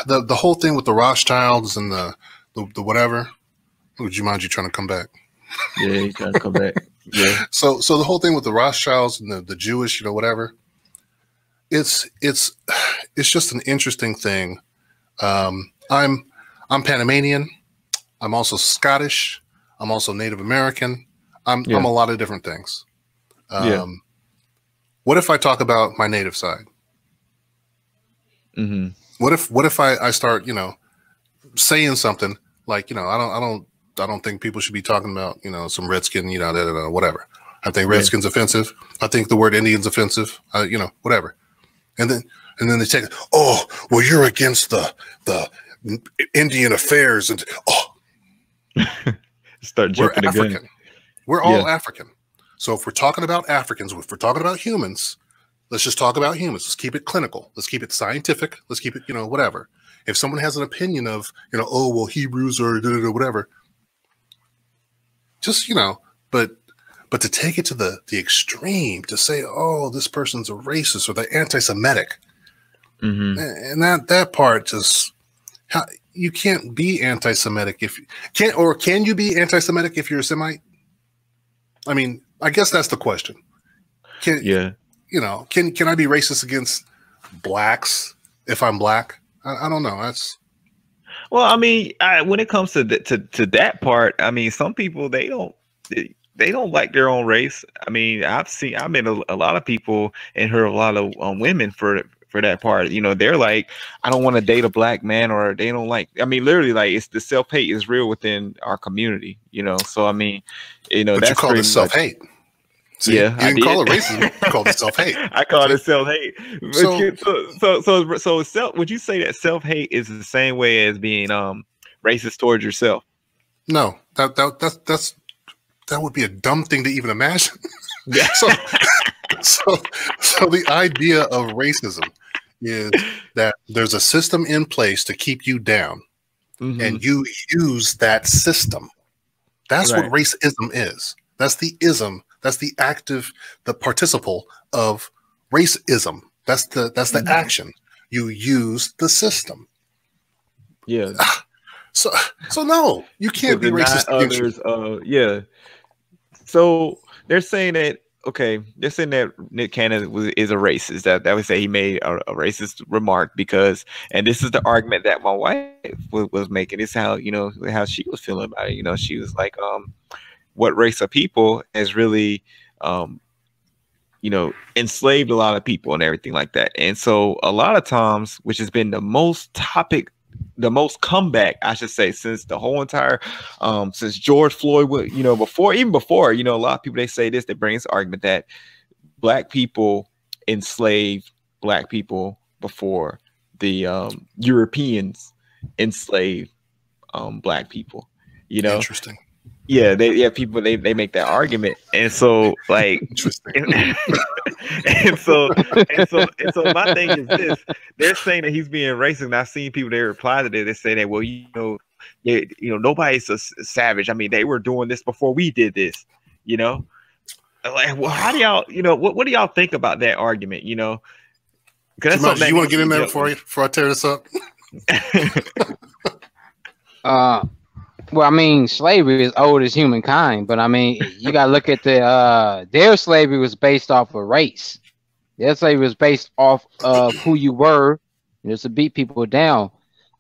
the whole thing with the Rothschilds and the whatever. Would you mind you trying to come back? Yeah, he's trying to come back. Yeah. So the whole thing with the Rothschilds and the Jewish, whatever. It's just an interesting thing. I'm Panamanian. I'm also Scottish. I'm also Native American. I'm a lot of different things. What if I talk about my native side? Mm-hmm. What if I start, saying something like, I don't think people should be talking about, some redskin, whatever. I think redskin's offensive. I think the word Indian's offensive. Whatever. And then they take, oh, well, you're against the Indian affairs, and start jumping again. African. We're all African. So if we're talking about Africans, if we're talking about humans, let's just talk about humans. Let's keep it clinical. Let's keep it scientific. Let's keep it, whatever. If someone has an opinion of, oh, well, Hebrews or whatever, just, but to take it to the extreme, to say, oh, this person's a racist or they're anti-Semitic, and that part just, you can't be anti-Semitic can you be anti-Semitic if you're a Semite? I mean, I guess that's the question. Can I be racist against blacks if I'm black? I don't know. That's, well, I mean, when it comes to that part, I mean, some people they don't like their own race. I mean, I met a lot of people and heard a lot of women for that part. They're like, I don't want to date a black man, or they don't like. I mean, literally, like, it's the self-hate is real within our community. So I mean, but that's, you call it self-hate. See, yeah, you didn't call it racism. You called it self-hate. I called it self-hate. So would you say that self-hate is the same way as being racist towards yourself? No, that would be a dumb thing to even imagine. Yeah. So the idea of racism is that there's a system in place to keep you down, and you use that system. That's what racism is. That's the ism. That's the the participle of racism. That's the action. You use the system. Yeah. So no, you can't be racist against others. So they're saying that. Okay, they're saying that Nick Cannon is a racist. That would say he made a racist remark because, and this is the argument that my wife was making. It's how how she was feeling about it. She was like, what race of people has really, enslaved a lot of people and everything like that. And so a lot of times, which has been the most topic most comeback, I should say, since the whole entire, since George Floyd, even before, a lot of people, they say this, they bring this argument that Black people enslaved Black people before the Europeans enslaved Black people. Interesting. Yeah, people they make that argument, and so like, interesting. and so my thing is this: they're saying that he's being racist, and I've seen people they reply to this. They say that, well, nobody's a savage. I mean, they were doing this before we did this. Like, well, how do y'all, what do y'all think about that argument? Because that's you want to get in there before I tear this up. Well, I mean, slavery is old as humankind, but I mean, you gotta look at their slavery was based off of race. Their slavery was based off of who you were, to beat people down.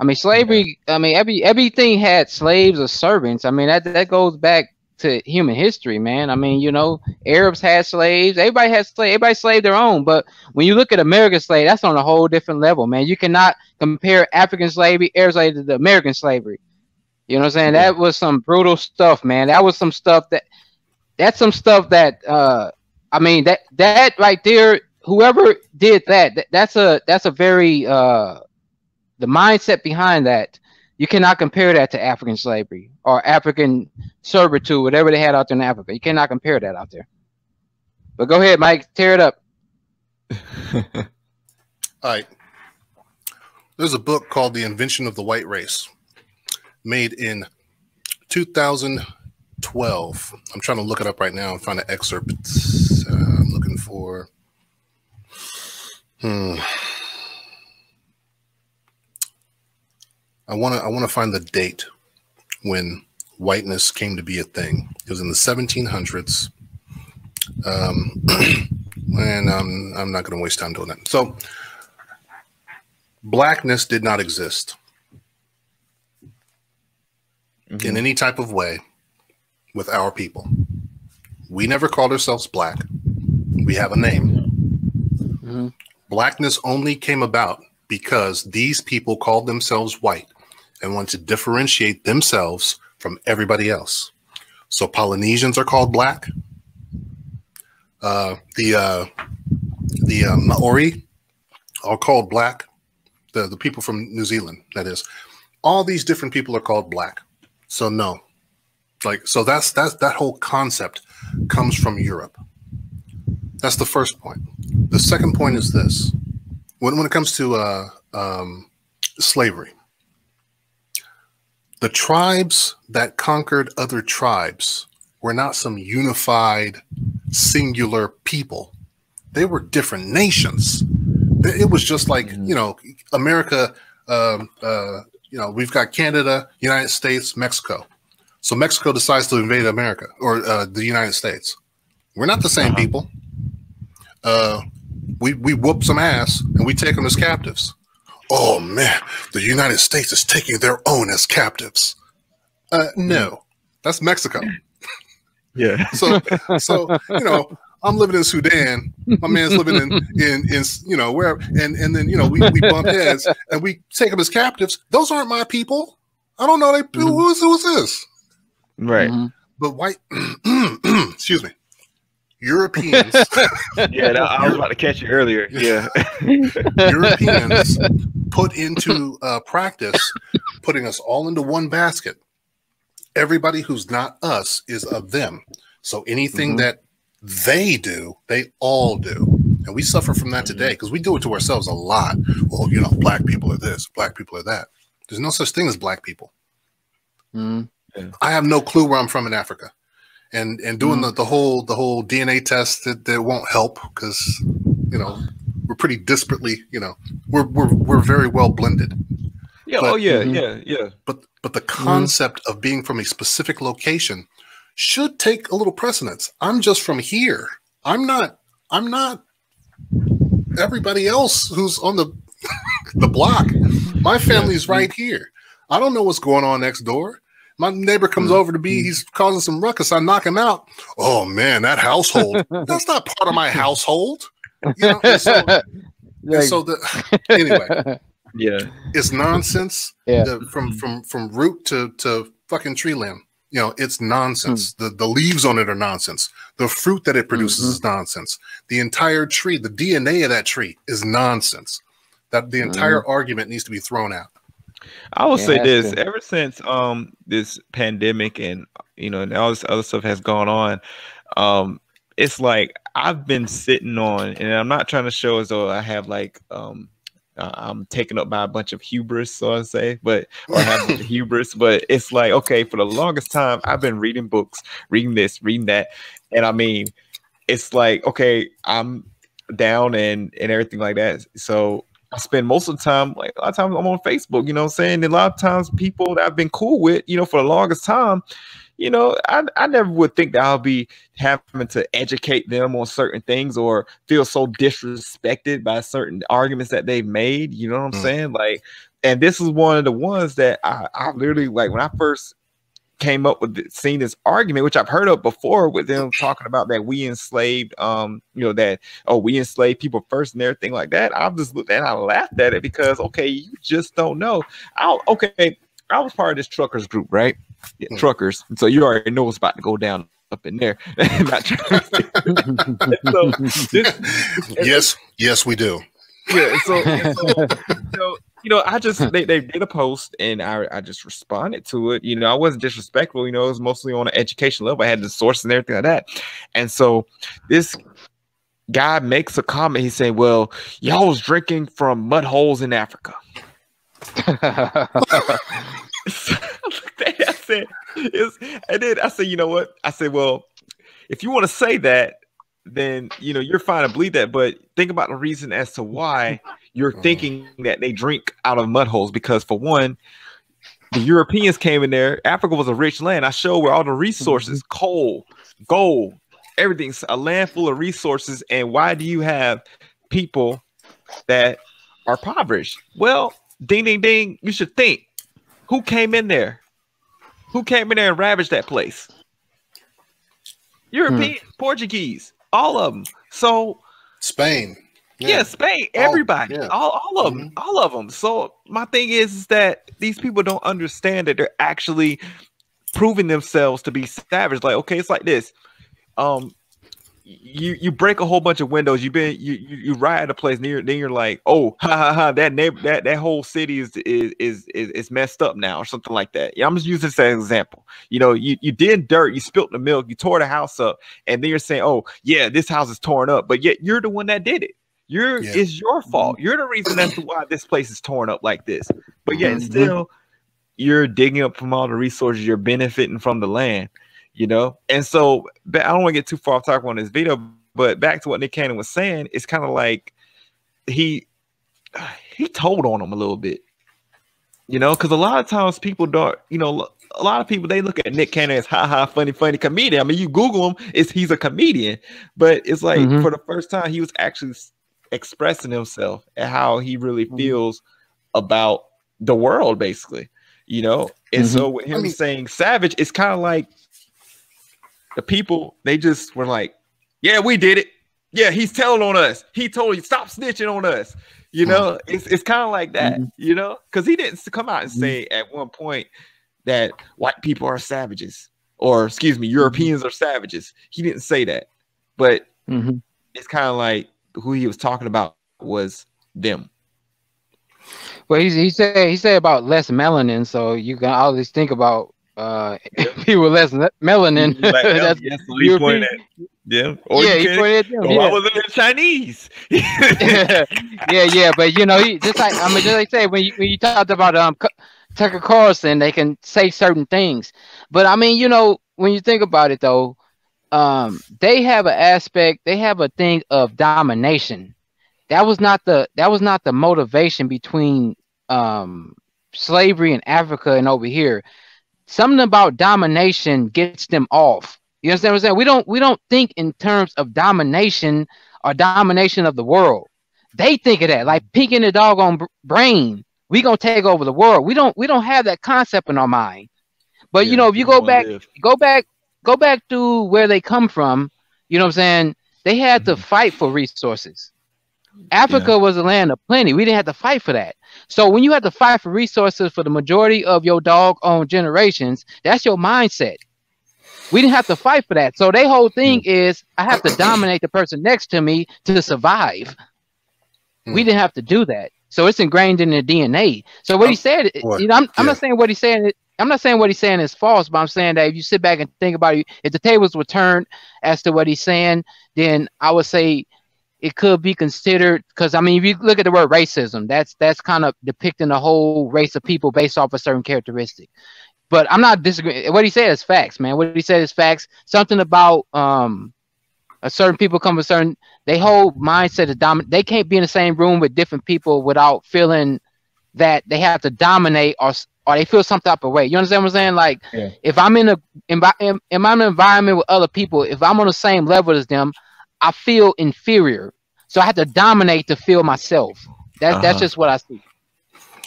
I mean, slavery. I mean, everything had slaves or servants. I mean, that goes back to human history, man. I mean, Arabs had slaves. Everybody had slaves. Everybody slaved their own. But when you look at American slavery, that's on a whole different level, man. You cannot compare African slavery, Arab slavery, to the American slavery. You know what I'm saying? Yeah. That was some brutal stuff, man. That was some stuff that's some stuff that I mean, that right there, whoever did that's a very the mindset behind that, you cannot compare that to African slavery or African servitude, whatever they had out there in Africa. You cannot compare that out there. But go ahead, Mike, tear it up. All right. There's a book called The Invention of the White Race, made in 2012. I'm trying to look it up right now and find an excerpt. I'm looking for. I want to find the date when whiteness came to be a thing. It was in the 1700s. And I'm not going to waste time doing that. So, blackness did not exist in any type of way with our people. We never called ourselves black. We have a name. Blackness only came about because these people called themselves white and wanted to differentiate themselves from everybody else. So Polynesians are called black. The Maori are called black. The people from New Zealand, that is. All these different people are called black. So no, so that's that whole concept comes from Europe. That's the first point. The second point is this: when it comes to slavery, the tribes that conquered other tribes were not some unified, singular people. They were different nations. It was just like, America, we've got Canada, United States, Mexico. So Mexico decides to invade America or the United States. We're not the same people. We whoop some ass and we take them as captives. Oh man, the United States is taking their own as captives. No, that's Mexico. Yeah. So I'm living in Sudan. My man's living in wherever, and then we bump heads and we take them as captives. Those aren't my people. I don't know who's this. Right. But white, excuse me, Europeans. Yeah, I was about to catch you earlier. Yeah. Europeans put into practice putting us all into one basket. Everybody who's not us is of them. So anything that they do, they all do. And we suffer from that today because we do it to ourselves a lot. Well, black people are this, black people are that. There's no such thing as black people. I have no clue where I'm from in Africa. And doing the whole DNA test that won't help because, we're pretty disparately, we're very well blended. Yeah. But, yeah. But the concept of being from a specific location should take a little precedence. I'm just from here. I'm not everybody else who's on the the block. My family's right here. I don't know what's going on next door. My neighbor comes over to me. He's causing some ruckus. I knock him out. Oh man, that household. That's not part of my household. Anyway. Yeah, it's nonsense. Yeah. From root to fucking tree limb. You know, it's nonsense. The leaves on it are nonsense. The fruit that it produces is nonsense. The entire tree, the DNA of that tree is nonsense. That the entire argument needs to be thrown out. I will say this: ever since this pandemic and and all this other stuff has gone on, it's like I've been sitting on, and I'm not trying to show as though I have like I'm taken up by a bunch of hubris, so I say, or have hubris, but it's like, okay, for the longest time, I've been reading books, reading this, reading that. And I mean, it's like, okay, I'm down and everything like that. So I spend most of the time, like a lot of times I'm on Facebook, you know what I'm saying? And a lot of times people that I've been cool with, for the longest time, I never would think that I'll be having to educate them on certain things or feel so disrespected by certain arguments that they've made. You know what I'm saying? Like, and this is one of the ones that I literally, like, when I first came up with seeing this argument, which I've heard of before with them talking about that we enslaved, we enslaved people first and everything like that. I've just looked at it and I laughed at it because, okay, you just don't know. I was part of this truckers group, right? Yeah, truckers. So you already know what's about to go down up in there. Yes, we do. Yeah. So I just they did a post and I just responded to it. I wasn't disrespectful. It was mostly on an education level. I had the source and everything like that. And so this guy makes a comment. He said, "Well, y'all was drinking from mud holes in Africa." I said, you know what? I said, well, if you want to say that, then you're fine to believe that. But think about the reason as to why you're thinking that they drink out of mud holes. Because for one, the Europeans came in there. Africa was a rich land. I showed where all the resources, coal, gold, everything's a land full of resources. And why do you have people that are impoverished? Well, ding, ding, ding. You should think. Who came in there? Who came in there and ravaged that place? European, Portuguese, all of them. So Spain. Yeah, Spain, everybody, all of them, all of them. So my thing is that these people don't understand that they're actually proving themselves to be savage. Like, okay, it's like this. You break a whole bunch of windows. You ride a place near, then you're like, oh, that whole city is messed up now, or something like that. Yeah, I'm just using this as an example. You did dirt, you spilt the milk, you tore the house up, and then you're saying, oh yeah, this house is torn up, but yet you're the one that did it. It's your fault. You're the reason as to why this place is torn up like this. But yet still, you're digging up from all the resources. You're benefiting from the land. And so I don't want to get too far off talking on this video, but back to what Nick Cannon was saying, it's kind of like he told on him a little bit, because a lot of times people don't, a lot of people, they look at Nick Cannon as funny comedian. I mean, you Google him, he's a comedian, but it's like for the first time he was actually expressing himself and how he really feels about the world, basically, and so with him saying savage, it's kind of like the people, they just were like, yeah, we did it. Yeah, he's telling on us. He told you, stop snitching on us. It's kind of like that, because he didn't come out and say at one point that white people are savages, or excuse me, Europeans are savages. He didn't say that, but it's kind of like who he was talking about was them. Well, he said about less melanin, so you can always think about people with less melanin. That's European. Or why wasn't it Chinese? yeah, but just like say when you talked about Tucker Carlson, they can say certain things, but I mean, when you think about it though, they have a thing of domination. That was not the motivation between slavery in Africa and over here. Something about domination gets them off. You understand what I'm saying? We don't think in terms of domination or domination of the world. They think of that like pink in the doggone brain. We gonna take over the world. We don't have that concept in our mind. But if you go back to where they come from, you know what I'm saying? They had to fight for resources. Africa was a land of plenty. We didn't have to fight for that. So when you have to fight for resources for the majority of your doggone generations, that's your mindset. We didn't have to fight for that. So their whole thing is, I have to dominate the person next to me to survive. We didn't have to do that. So it's ingrained in their DNA. So what he said, you know, I'm not saying what he's saying. I'm not saying what he's saying is false, but I'm saying that if you sit back and think about it, if the tables were turned as to what he's saying, then I would say it could be considered, because I mean, if you look at the word racism, that's kind of depicting a whole race of people based off a certain characteristic. But I'm not disagreeing. What he said is facts, man. What he said is facts. Something about a certain people come with certain, they whole mindset is dominant. They can't be in the same room with different people without feeling that they have to dominate or they feel some type of way. You understand what I'm saying? Like, if I'm in an environment with other people, if I'm on the same level as them, I feel inferior. So I have to dominate to feel myself. That's just what I see.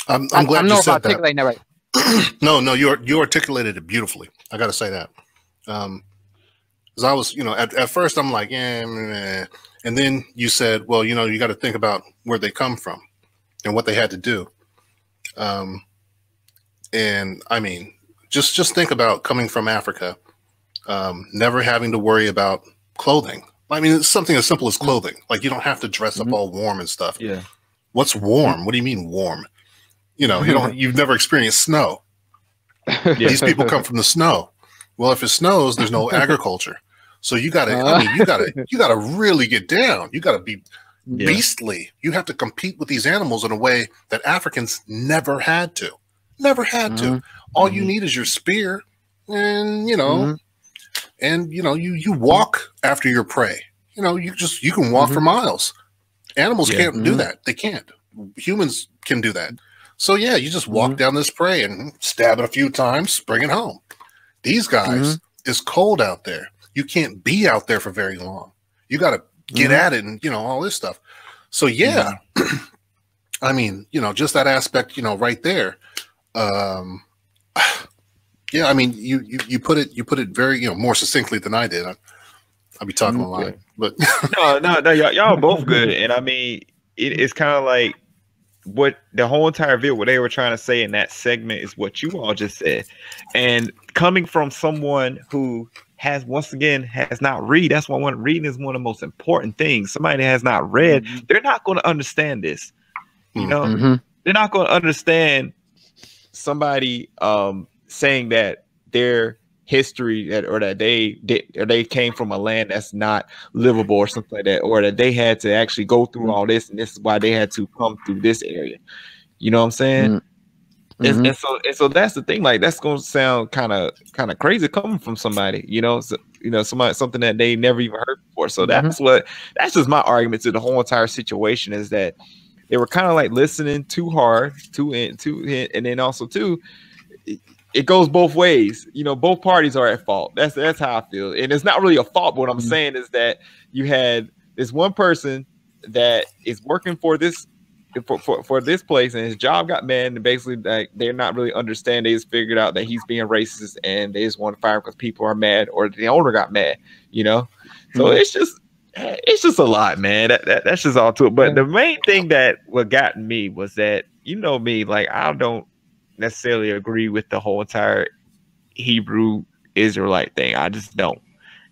I'm glad you said that. Right. No, you articulated it beautifully. I got to say that. Because I was, you know, at first I'm like, and then you said, well, you know, you got to think about where they come from and what they had to do. And I mean, just think about coming from Africa, never having to worry about clothing. I mean, it's something as simple as clothing. Like, you don't have to dress up all warm and stuff. Yeah. What's warm? What do you mean warm? You know, you've never experienced snow. These people come from the snow. Well, if it snows, there's no agriculture. So you gotta, I mean, you gotta really get down. You gotta be beastly. You have to compete with these animals in a way that Africans never had to. Never had to. All you need is your spear, and you know, you walk after your prey. You know, you can walk for miles. Animals can't do that. They can't. Humans can do that. So yeah, you just walk down this prey and stab it a few times, bring it home. These guys, it's cold out there. You can't be out there for very long. You got to get at it, and you know, all this stuff. So yeah, I mean, you know, just that aspect, you know, right there. Yeah, I mean, you put it very, you know, more succinctly than I did. I'll be talking a lot, but no, y'all both good. And I mean, it's kind of like what the whole entire video, what they were trying to say in that segment is what you all just said. And coming from someone who has, once again, has not read, that's why reading is one of the most important things. Somebody that has not read, they're not going to understand this. You know, they're not going to understand somebody saying that their history that they came from a land that's not livable or something like that, or that they had to actually go through all this, and this is why they had to come through this area. You know what I'm saying? And so that's the thing. Like, that's gonna sound kind of crazy coming from somebody, you know, something that they never even heard before. So that's just my argument to the whole entire situation, is that they were kind of like listening too hard, and then also too, it goes both ways. You know, both parties are at fault. That's how I feel. And it's not really a fault, but what I'm saying is that you had this one person that is working for this for this place, and his job got mad, and basically, like, they're not really understanding. They just figured out that he's being racist, and they just want to fire him because people are mad, or the owner got mad, you know. So it's just a lot, man. That's just all to it. But the main thing that what got me was that, you know me, like, I don't necessarily agree with the whole entire Hebrew Israelite thing. I just don't,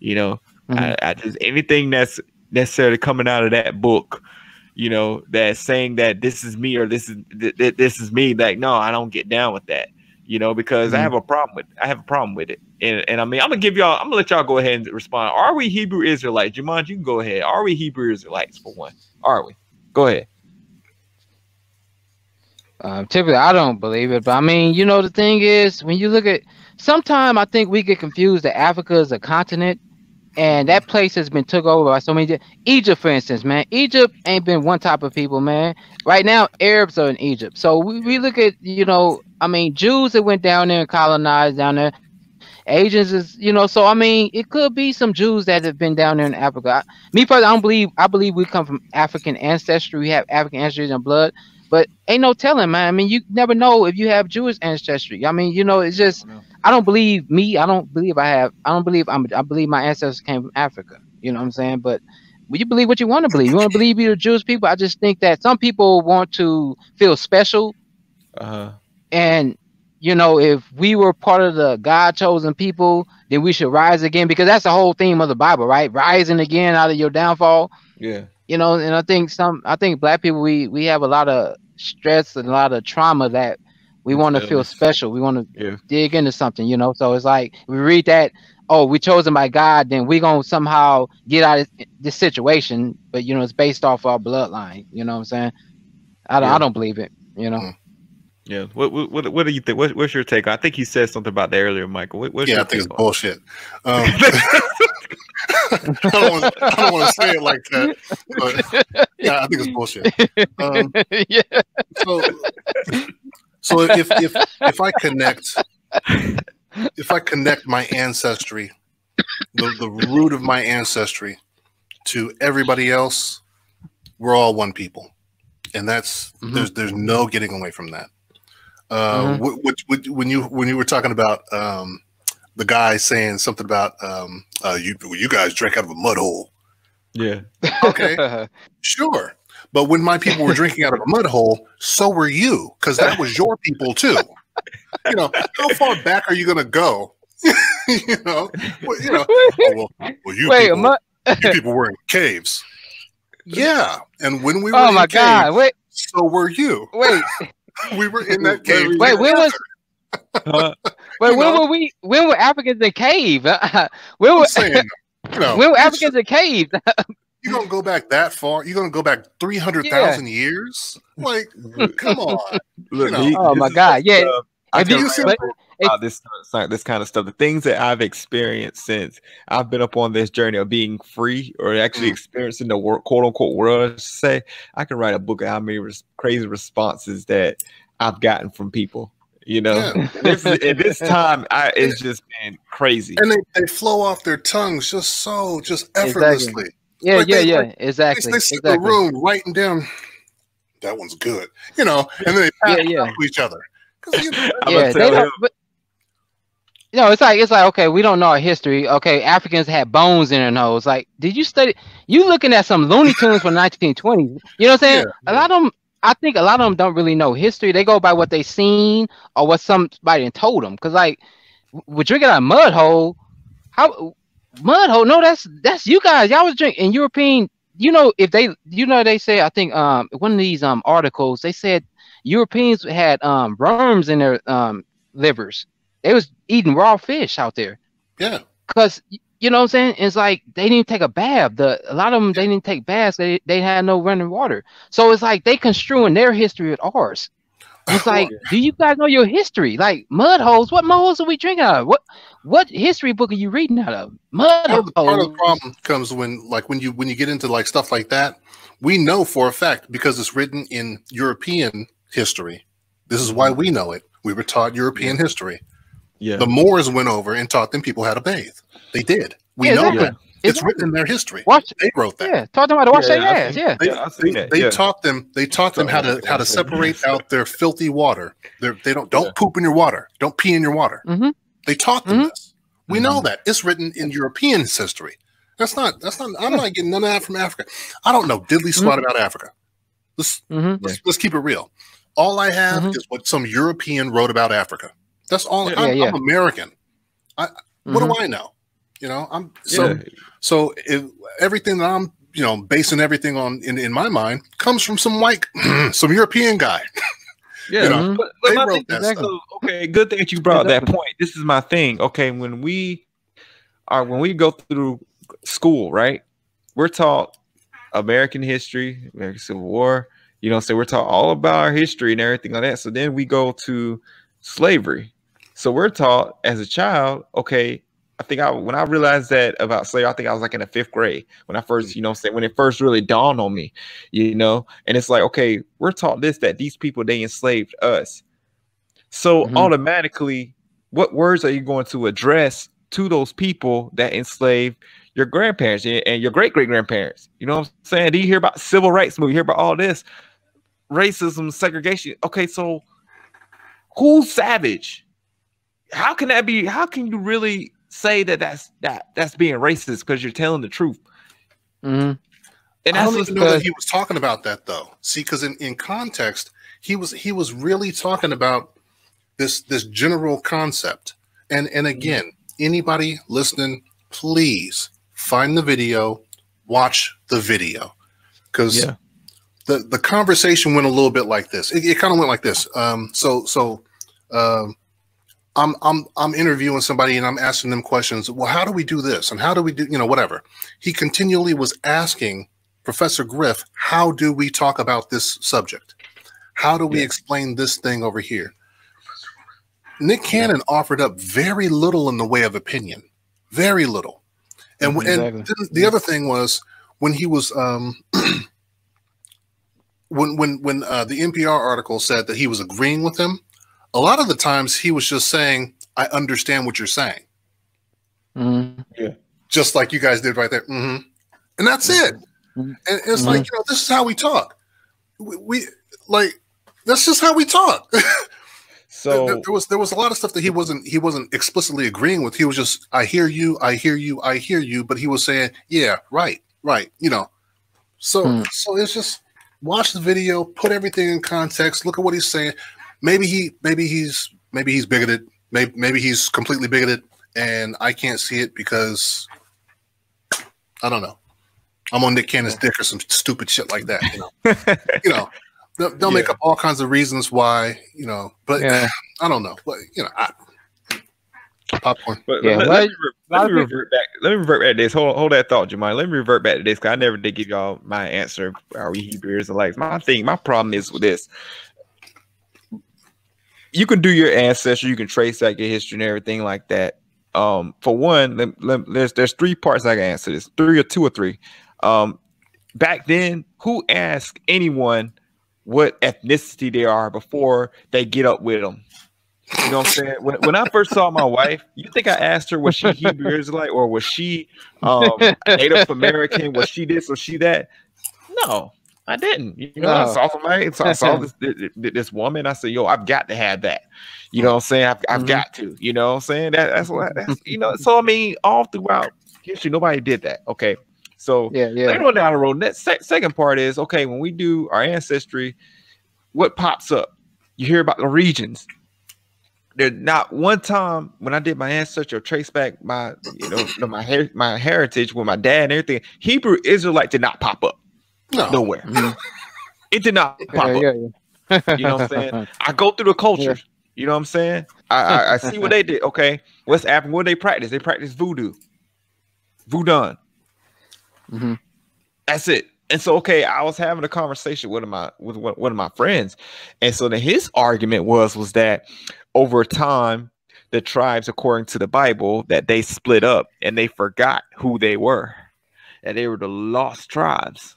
you know. I just, anything that's necessarily coming out of that book, you know, that's saying that this is me or this is me, like, no, I don't get down with that, you know, because I have a problem with it. And I mean, I'm gonna let y'all go ahead and respond. Are we Hebrew Israelites? Juman, you can go ahead. Are we Hebrew Israelites, for one? Are we? Go ahead. Typically, I don't believe it, but I mean, you know, the thing is, when you look at, sometimes I think we get confused that Africa is a continent, and that place has been took over by so many. Egypt, for instance, man, Egypt ain't been one type of people, man. Right now, Arabs are in Egypt, so we look at, you know, I mean, Jews that went down there and colonized down there. Asians is, you know, so I mean, it could be some Jews that have been down there in Africa. Me personally, I believe we come from African ancestry. We have African ancestry and blood. But ain't no telling, man. I mean, you never know if you have Jewish ancestry. I mean, you know, it's just, I don't believe me. I believe my ancestors came from Africa. You know what I'm saying? But you believe what you want to believe. You want to believe you're Jewish people. I just think that some people want to feel special. And you know, if we were part of the God chosen people, then we should rise again, because that's the whole theme of the Bible, right? Rising again out of your downfall. Yeah. You know, and I think Black people, we have a lot of stress and a lot of trauma that we want to feel special. We want to dig into something, you know. So it's like we read that, oh, we're chosen by God, then we're gonna somehow get out of this situation. But you know, it's based off our bloodline. You know what I'm saying? I don't believe it. You know. Yeah. What do you think? What's your take? I think you said something about that earlier, Michael. What's your I think it's bullshit. I don't want to say it like that, but yeah, I think it's bullshit. So if I connect my ancestry, the root of my ancestry, to everybody else, we're all one people, and that's there's no getting away from that. When you were talking about the guy saying something about you guys drank out of a mud hole. Yeah. Okay. Sure. But when my people were drinking out of a mud hole, so were you, because that was your people too. You know, how far back are you gonna go? you know, you people were in caves. Yeah. And when we were in caves, wait. So were you. Wait. We were in that cave. Wait, when were Africans in cave? When were Africans in cave? You gonna go back that far? You gonna go back 300,000 years? Like, come on! Look, oh my God! Yeah, have you seen this kind of stuff? The things that I've experienced since I've been up on this journey of being free, or actually experiencing the quote unquote world. Say, I can write a book of how many crazy responses that I've gotten from people. You know, at this time, it's just been crazy, and they flow off their tongues just effortlessly. Exactly. Yeah, exactly. They sit in the room writing down, that one's good, you know, and then they pass it to each other. It's like okay, we don't know our history. Okay, Africans had bones in their nose. Like, did you study? You looking at some Looney Tunes from 1920s? You know what I'm saying? A lot of them. I think a lot of them don't really know history. They go by what they seen or what somebody told them. Cause like, we're drinking out of mud hole. Mud hole? No, that's you guys. Y'all was drinking European. You know, they say, I think one of these articles, they said Europeans had worms in their livers. They was eating raw fish out there. Yeah. Cause you know what I'm saying? It's like they didn't take a bath. A lot of them, they didn't take baths. They had no running water. So it's like they construing their history with ours. It's like, do you guys know your history? Like mud holes. What mud holes are we drinking out of? What history book are you reading out of? Mud holes. Part of the problem comes when you get into like stuff like that. We know for a fact, because it's written in European history. This is why we know it. We were taught European history. Yeah. The Moors went over and taught them people how to bathe. They did. We know that. It's written in their history. They wrote that. Yeah, taught them how to wash their ass. They taught them how to separate out their filthy water. They don't poop in your water. Don't pee in your water. They taught them this. We know that. It's written in European history. That's not. I'm not getting none of that from Africa. I don't know diddly squat about Africa. Let's keep it real. All I have is what some European wrote about Africa. That's all. I'm American. What do I know? You know, so everything that I'm, basing everything on in my mind comes from some some European guy. Yeah, you know, but they wrote that stuff. Okay, good thing that you brought that point. This is my thing. Okay, when we go through school, right? We're taught American history, American Civil War. You know, so we're taught all about our history and everything like that. So then we go to slavery. So we're taught as a child, okay, I think when I realized that about slavery, I think I was like in the 5th grade when I first, when it first really dawned on me, and it's like, okay, we're taught that these people, they enslaved us. So automatically, what words are you going to address to those people that enslaved your grandparents and your great-great-grandparents? You know what I'm saying? Do you hear about civil rights movement? You hear about all this racism, segregation? Okay, so who's savage? How can that be? How can you really say that's being racist because you're telling the truth? And I don't even know that he was talking about that though. See, because in context, he was really talking about this general concept. And again, anybody listening, please find the video, watch the video, because the conversation went a little bit like this. It kind of went like this. I'm interviewing somebody and I'm asking them questions. Well, how do we do this? And how do we do, whatever. He continually was asking Professor Griff, how do we talk about this subject? How do we explain this thing over here? Nick Cannon offered up very little in the way of opinion, very little. And, and the other thing was when he was, when the NPR article said that he was agreeing with him, a lot of the times he was just saying, I understand what you're saying. Yeah. Just like you guys did right there. And that's it. And it's like, this is how we talk. We like, that's just how we talk. So there was a lot of stuff that he wasn't explicitly agreeing with. He was just, I hear you, I hear you, I hear you. But he was saying, yeah, right. So it's just watch the video, put everything in context, look at what he's saying. Maybe he's bigoted. Maybe he's completely bigoted, and I can't see it because I don't know. I'm on Nick Cannon's dick or some stupid shit like that. They'll make up all kinds of reasons why. But I don't know. But popcorn. But let me revert back. Let me revert back to this. Hold that thought, Jamai. Let me revert back to this because I never did give y'all my answer. Are we Hebrew Israelites? My problem is with this. You can do your ancestry, you can trace out your history and everything like that. For one, there's 3 parts I can answer this. 3 or 2 or 3. Back then, who asked anyone what ethnicity they are before they get up with them? You know what I'm saying? When I first saw my wife, you think I asked her, was she Hebrew Israelite or was she Native American? Was she this or she that? No. I didn't, I saw somebody, I saw this woman. I said, yo, I've got to have that. You know what I'm saying? I've got to, you know what I'm saying? That's so I mean, all throughout history, nobody did that. Okay. So later on down the road, that second part is, okay, when we do our ancestry, what pops up? You hear about the regions. There's not one time when I did my ancestry or trace back my, my heritage with my dad and everything, Hebrew Israelite did not pop up. No. Nowhere. It did not pop up. You know what I'm saying? I go through the cultures. You know what I'm saying? I see what they did. Okay. West Africa, what they practice? They practice voodoo. Voodoo. That's it. And so, okay, I was having a conversation with one of my friends. And so then his argument was that over time, the tribes, according to the Bible, that they split up and they forgot who they were. That they were the lost tribes.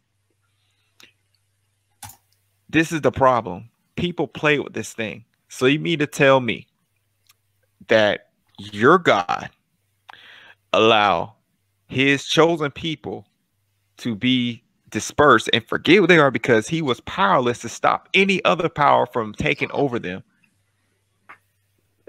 This is the problem. People play with this thing. So you mean to tell me that your God allow his chosen people to be dispersed and forget who they are because he was powerless to stop any other power from taking over them?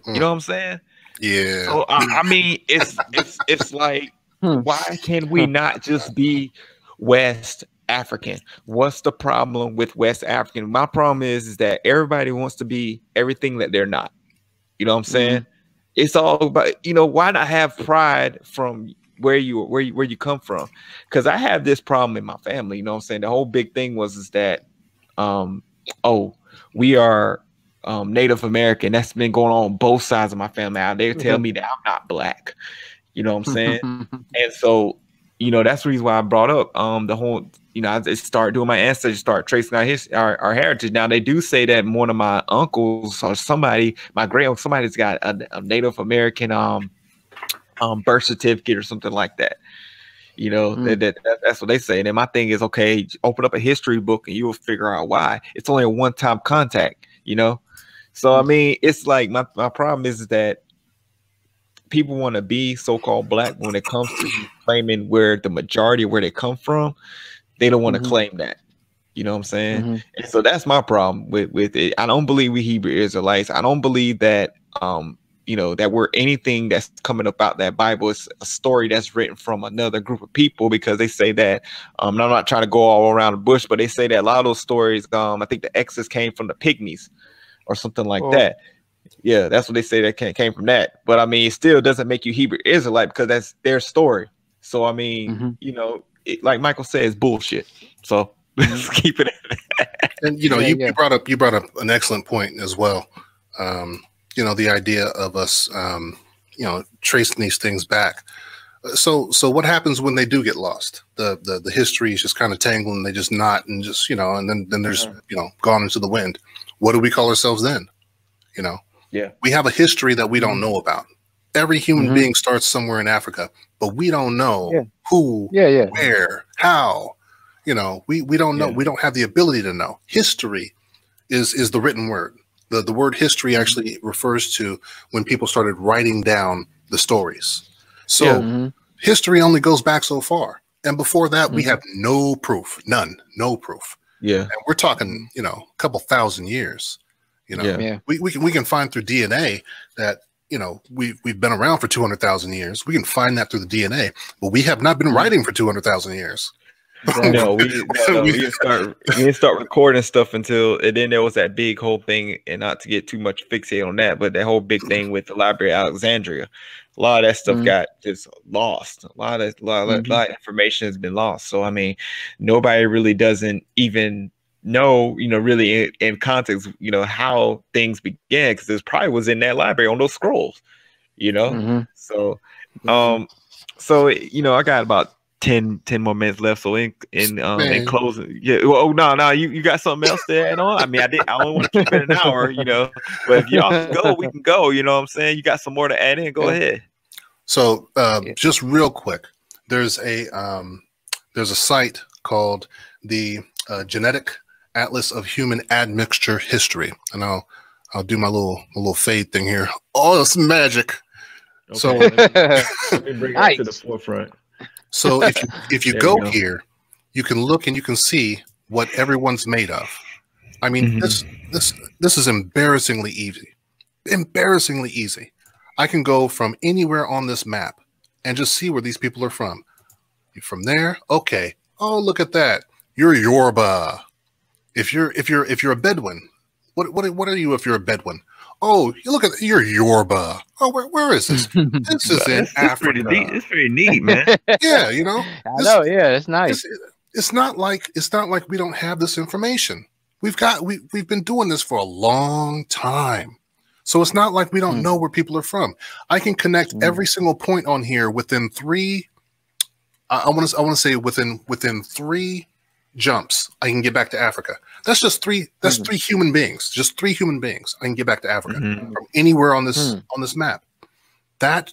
You know what I'm saying? Yeah. So I mean, it's like, why can we not just be West African? What's the problem with West African? My problem is that everybody wants to be everything that they're not. You know what I'm saying? It's all about, why not have pride from where you come from? Because I have this problem in my family. You know what I'm saying? The whole big thing is that we are Native American. That's been going on both sides of my family. They tell me that I'm not black. You know what I'm saying? And so that's the reason why I brought up the whole, I just started doing my ancestry, start tracing out our heritage. Now they do say that one of my uncles or somebody, my great uncle, somebody's got a Native American birth certificate or something like that. That's what they say. And then my thing is, okay, open up a history book and you will figure out why. It's only a one-time contact, So I mean, it's like my problem is that people want to be so-called black when it comes to claiming where the majority of where they come from. They don't want to claim that. You know what I'm saying? And so that's my problem with it. I don't believe we Hebrew Israelites. I don't believe that that word anything that's coming about that Bible is a story that's written from another group of people, because they say that, and I'm not trying to go all around the bush, but they say that a lot of those stories, I think the Exodus came from the Pygmies or something like that. Yeah, that's what they say, that came from that. But I mean, it still doesn't make you Hebrew Israelite, because that's their story. So I mean, like Michael says, bullshit. So let's keep it. And you brought up an excellent point as well. The idea of us, tracing these things back. So what happens when they do get lost? The history is just kind of tangled, and they just knot, and just and then there's gone into the wind. What do we call ourselves then? We have a history that we don't know about. Every human being starts somewhere in Africa, but we don't know who, where, how. We don't know. We don't have the ability to know. History is the written word. The word history actually refers to when people started writing down the stories. So history only goes back so far. And before that, we have no proof, no proof. Yeah. And we're talking, a couple thousand years. We can find through DNA that, we've been around for 200,000 years. We can find that through the DNA, but we have not been writing for 200,000 years. No, we didn't start recording stuff until, and then there was that big whole thing, and not to get too much fixated on that, but that whole big thing with the Library of Alexandria. A lot of that stuff got just lost. A lot of information has been lost. So I mean, nobody really doesn't even know, really in context, how things began, because this probably was in that library on those scrolls, So, I got about 10 more minutes left. So in closing, no, you got something else to add on? I mean, I only want to keep it an hour, but if y'all can go, we can go. You know what I'm saying? You got some more to add in? Go ahead. So just real quick, there's a site called the Genetic Atlas of Human Admixture History, and I'll do my little fade thing here. Oh, it's magic. Okay, so let me bring it to the forefront. So if you go here, you can look and you can see what everyone's made of. I mean, this is embarrassingly easy. Embarrassingly easy. I can go from anywhere on this map and just see where these people are from. You're from there, okay. Oh, look at that. You're Yoruba. If you're a Bedouin, what are you if you're a Bedouin? Oh, you look at you're Yoruba. Oh, where is this? This is in Africa. It's pretty neat, man. Yeah, I know. Yeah, it's nice. It's not like we don't have this information. We've been doing this for a long time, so it's not like we don't know where people are from. I can connect every single point on here within three. I want to say within 3 jumps, I can get back to Africa. That's just 3. That's 3 human beings. Just 3 human beings. I can get back to Africa from anywhere on this map. That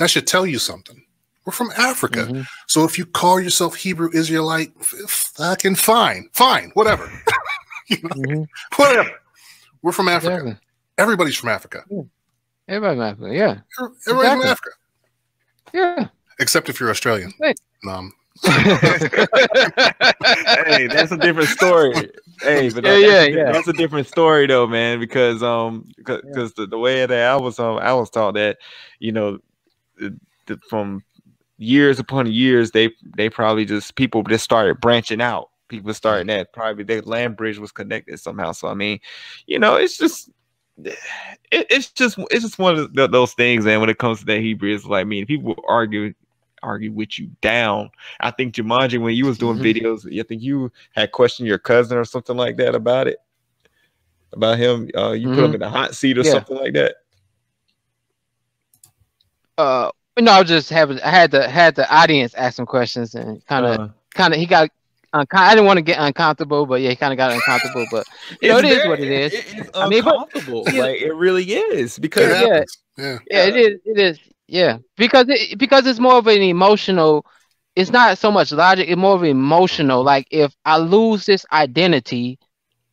should tell you something. We're from Africa. So if you call yourself Hebrew Israelite, fucking fine, whatever. Whatever. We're from Africa. Exactly. Everybody's from Africa. Everybody's from Africa. Yeah. Everybody's from Africa. Yeah. Except if you're Australian. Hey, that's a different story. Hey, but that's a different story though, man. Because the way that I was taught that, from years upon years, they probably people just started branching out. People starting that probably their land bridge was connected somehow. So I mean, it's just. It's just one of those things, man. When it comes to that Hebrew, it's like, I mean, people argue with you down. I think Jumanji, when you was doing videos, I think you had questioned your cousin or something like that about him. You put him in the hot seat or something like that. No, I was just I had the audience ask some questions, and kind of he got. I didn't want to get uncomfortable, but yeah, he kind of got uncomfortable. But it is what it is. It's uncomfortable. Like it really is, because it is. Yeah, because it's more of an emotional. It's not so much logic. It's more of emotional. Like, if I lose this identity,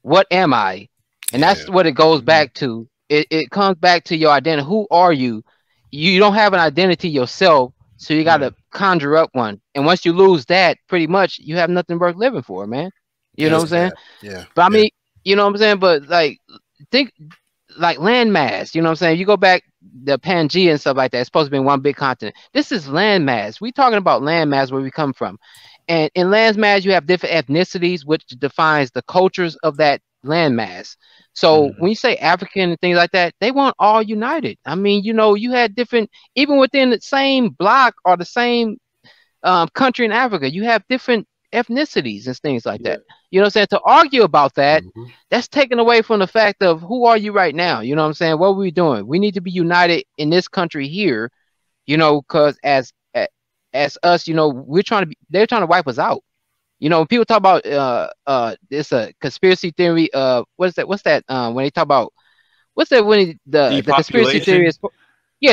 what am I? And that's what it goes back to. It comes back to your identity. Who are you? You don't have an identity yourself. So you got to conjure up one. And once you lose that, pretty much you have nothing worth living for, man. You know what I'm saying? Yeah. But I mean, you know what I'm saying? But like, think like landmass. You know what I'm saying? You go back the Pangea and stuff like that. It's supposed to be one big continent. This is landmass. We talking about landmass where we come from, and in landmass you have different ethnicities, which defines the cultures of that landmass. So when you say African and things like that, they weren't all united. I mean, you know, you had different, even within the same block or the same country in Africa, you have different ethnicities and things like that. You know what I'm saying? To argue about that, that's taken away from the fact of who are you right now? You know what I'm saying? What are we doing? We need to be united in this country here, you know, because as us, you know, they're trying to wipe us out. You know, when people talk about this conspiracy theory, what's that when they talk about when the conspiracy theory is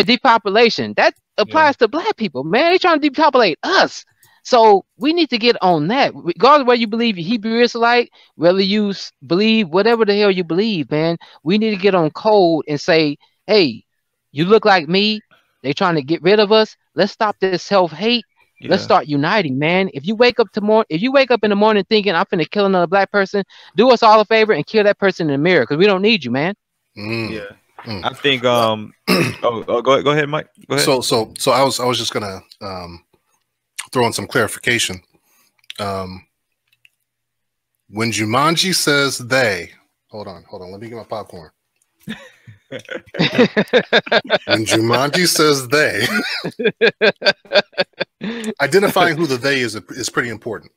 depopulation. That applies to black people, man. They're trying to depopulate us. So we need to get on that. Regardless of whether you believe Hebrew Israelite, whether you believe whatever the hell you believe, man, we need to get on code and say, hey, you look like me. They're trying to get rid of us. Let's stop this self-hate. Let's start uniting, man. If you wake up in the morning thinking I'm finna kill another black person, do us all a favor and kill that person in the mirror, because we don't need you, man. I think go ahead, Mike. Go ahead. So I was just gonna throw in some clarification. When Jumanji says they, hold on, let me get my popcorn. When Jumanji says they, identifying who the they is pretty important.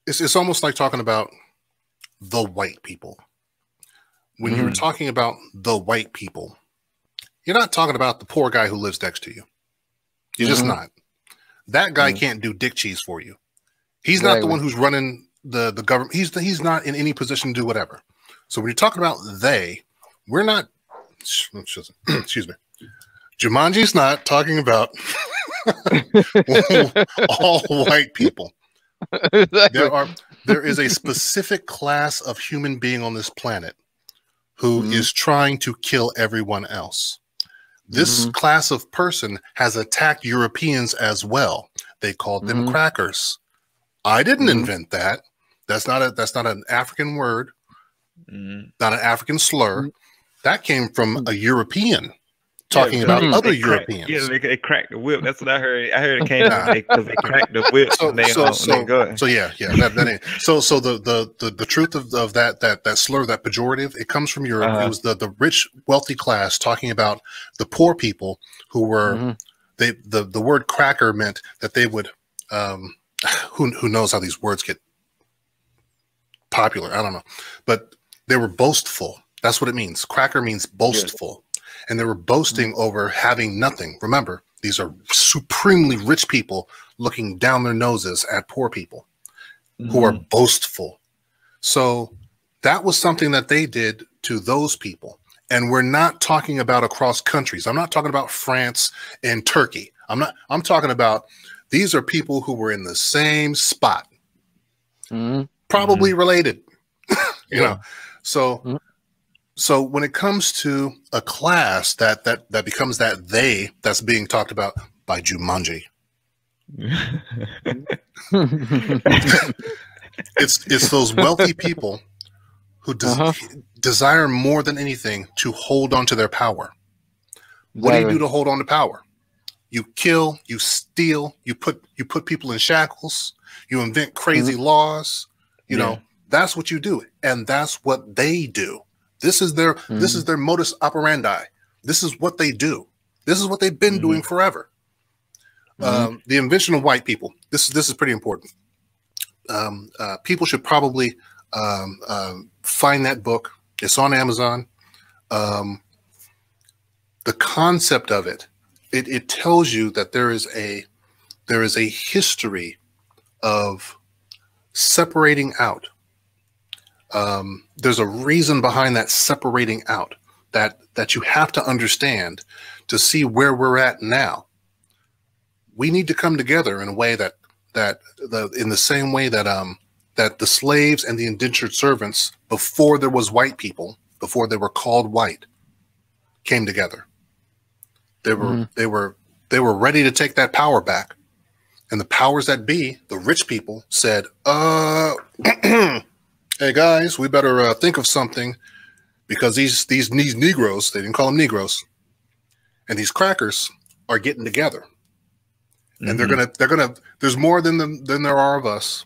It's almost like talking about the white people. When you're talking about the white people, you're not talking about the poor guy who lives next to you. You're just not. That guy can't do dick cheese for you. He's not the one who's running the government. He's not in any position to do whatever. So when you're talking about they, we're not. Excuse me. Jumanji's not talking about all white people. There is a specific class of human being on this planet who is trying to kill everyone else. This class of person has attacked Europeans as well. They called them crackers. I didn't invent that. That's not an African word, not an African slur. That came from a European talking about other Europeans. They cracked the whip. That's what I heard. I heard it came because they cracked the whip. So the truth of that slur, that pejorative, it comes from Europe. It was the rich, wealthy class talking about the poor people who were. The word cracker meant that they would. Who knows how these words get popular? I don't know, but they were boastful. That's what it means. Cracker means boastful. And they were boasting over having nothing. Remember, these are supremely rich people looking down their noses at poor people who are boastful. So that was something that they did to those people. And we're not talking about across countries. I'm not talking about France and Turkey. I'm talking about these are people who were in the same spot, probably related, you know. So when it comes to a class that becomes that they that's being talked about by Jumanji, it's those wealthy people who desire more than anything to hold on to their power. What do you do to hold on to power? You kill, you steal, you put people in shackles, you invent crazy laws. You know, that's what you do, and that's what they do. This is their modus operandi. This is what they do. This is what they've been doing forever. The invention of white people. This is pretty important. People should probably find that book. It's on Amazon. The concept of it tells you that there is a history of separating out. There's a reason behind that separating out that you have to understand to see where we're at now. We need to come together in a way that in the same way that that the slaves and the indentured servants, before there was white people, before they were called white, came together. They were ready to take that power back. And the powers that be, the rich people, said, hey guys, we better think of something, because these Negroes, they didn't call them Negroes, and these crackers are getting together, and they're gonna. There's more than there are of us,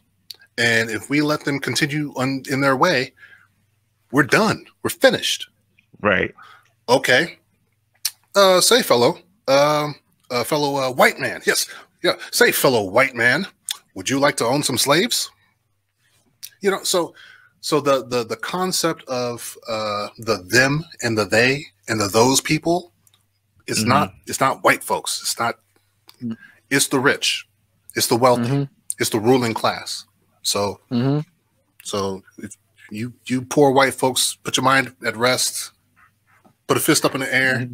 and if we let them continue in their way, we're done. We're finished. Right. Okay. Say, fellow white man. Yes. Yeah. Say, fellow white man, would you like to own some slaves? You know, so the concept of the them and the they and the those people is not, it's not white folks. It's not, it's the rich. It's the wealthy. It's the ruling class. So, so if you poor white folks, put your mind at rest, put a fist up in the air,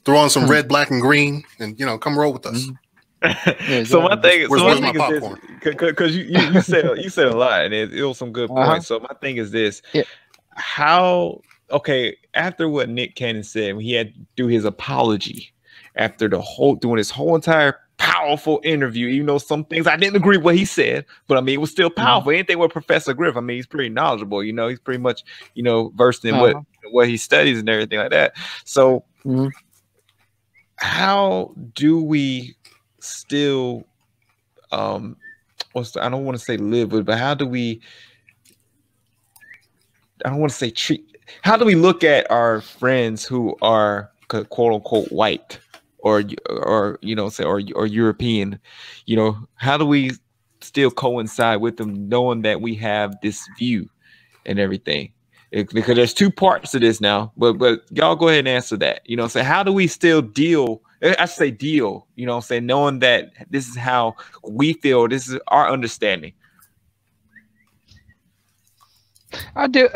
throw on some red, black, and green, and come roll with us. So my thing, where's my popcorn? Because you said a lot, and it was some good points. So my thing is this: how? Okay, after what Nick Cannon said, when he had to do his apology after doing his whole entire powerful interview, even though some things I didn't agree with what he said, but I mean it was still powerful. Anything with Professor Griff, I mean he's pretty knowledgeable. He's pretty much versed in what he studies and everything like that. So how do we still I don't want to say live with, but how do we, I don't want to say treat, how do we look at our friends who are quote unquote white or European, how do we still coincide with them, knowing that we have this view and everything? Because there's two parts to this now, but y'all go ahead and answer that. So how do we still deal? I say deal, knowing that this is how we feel, this is our understanding. I do.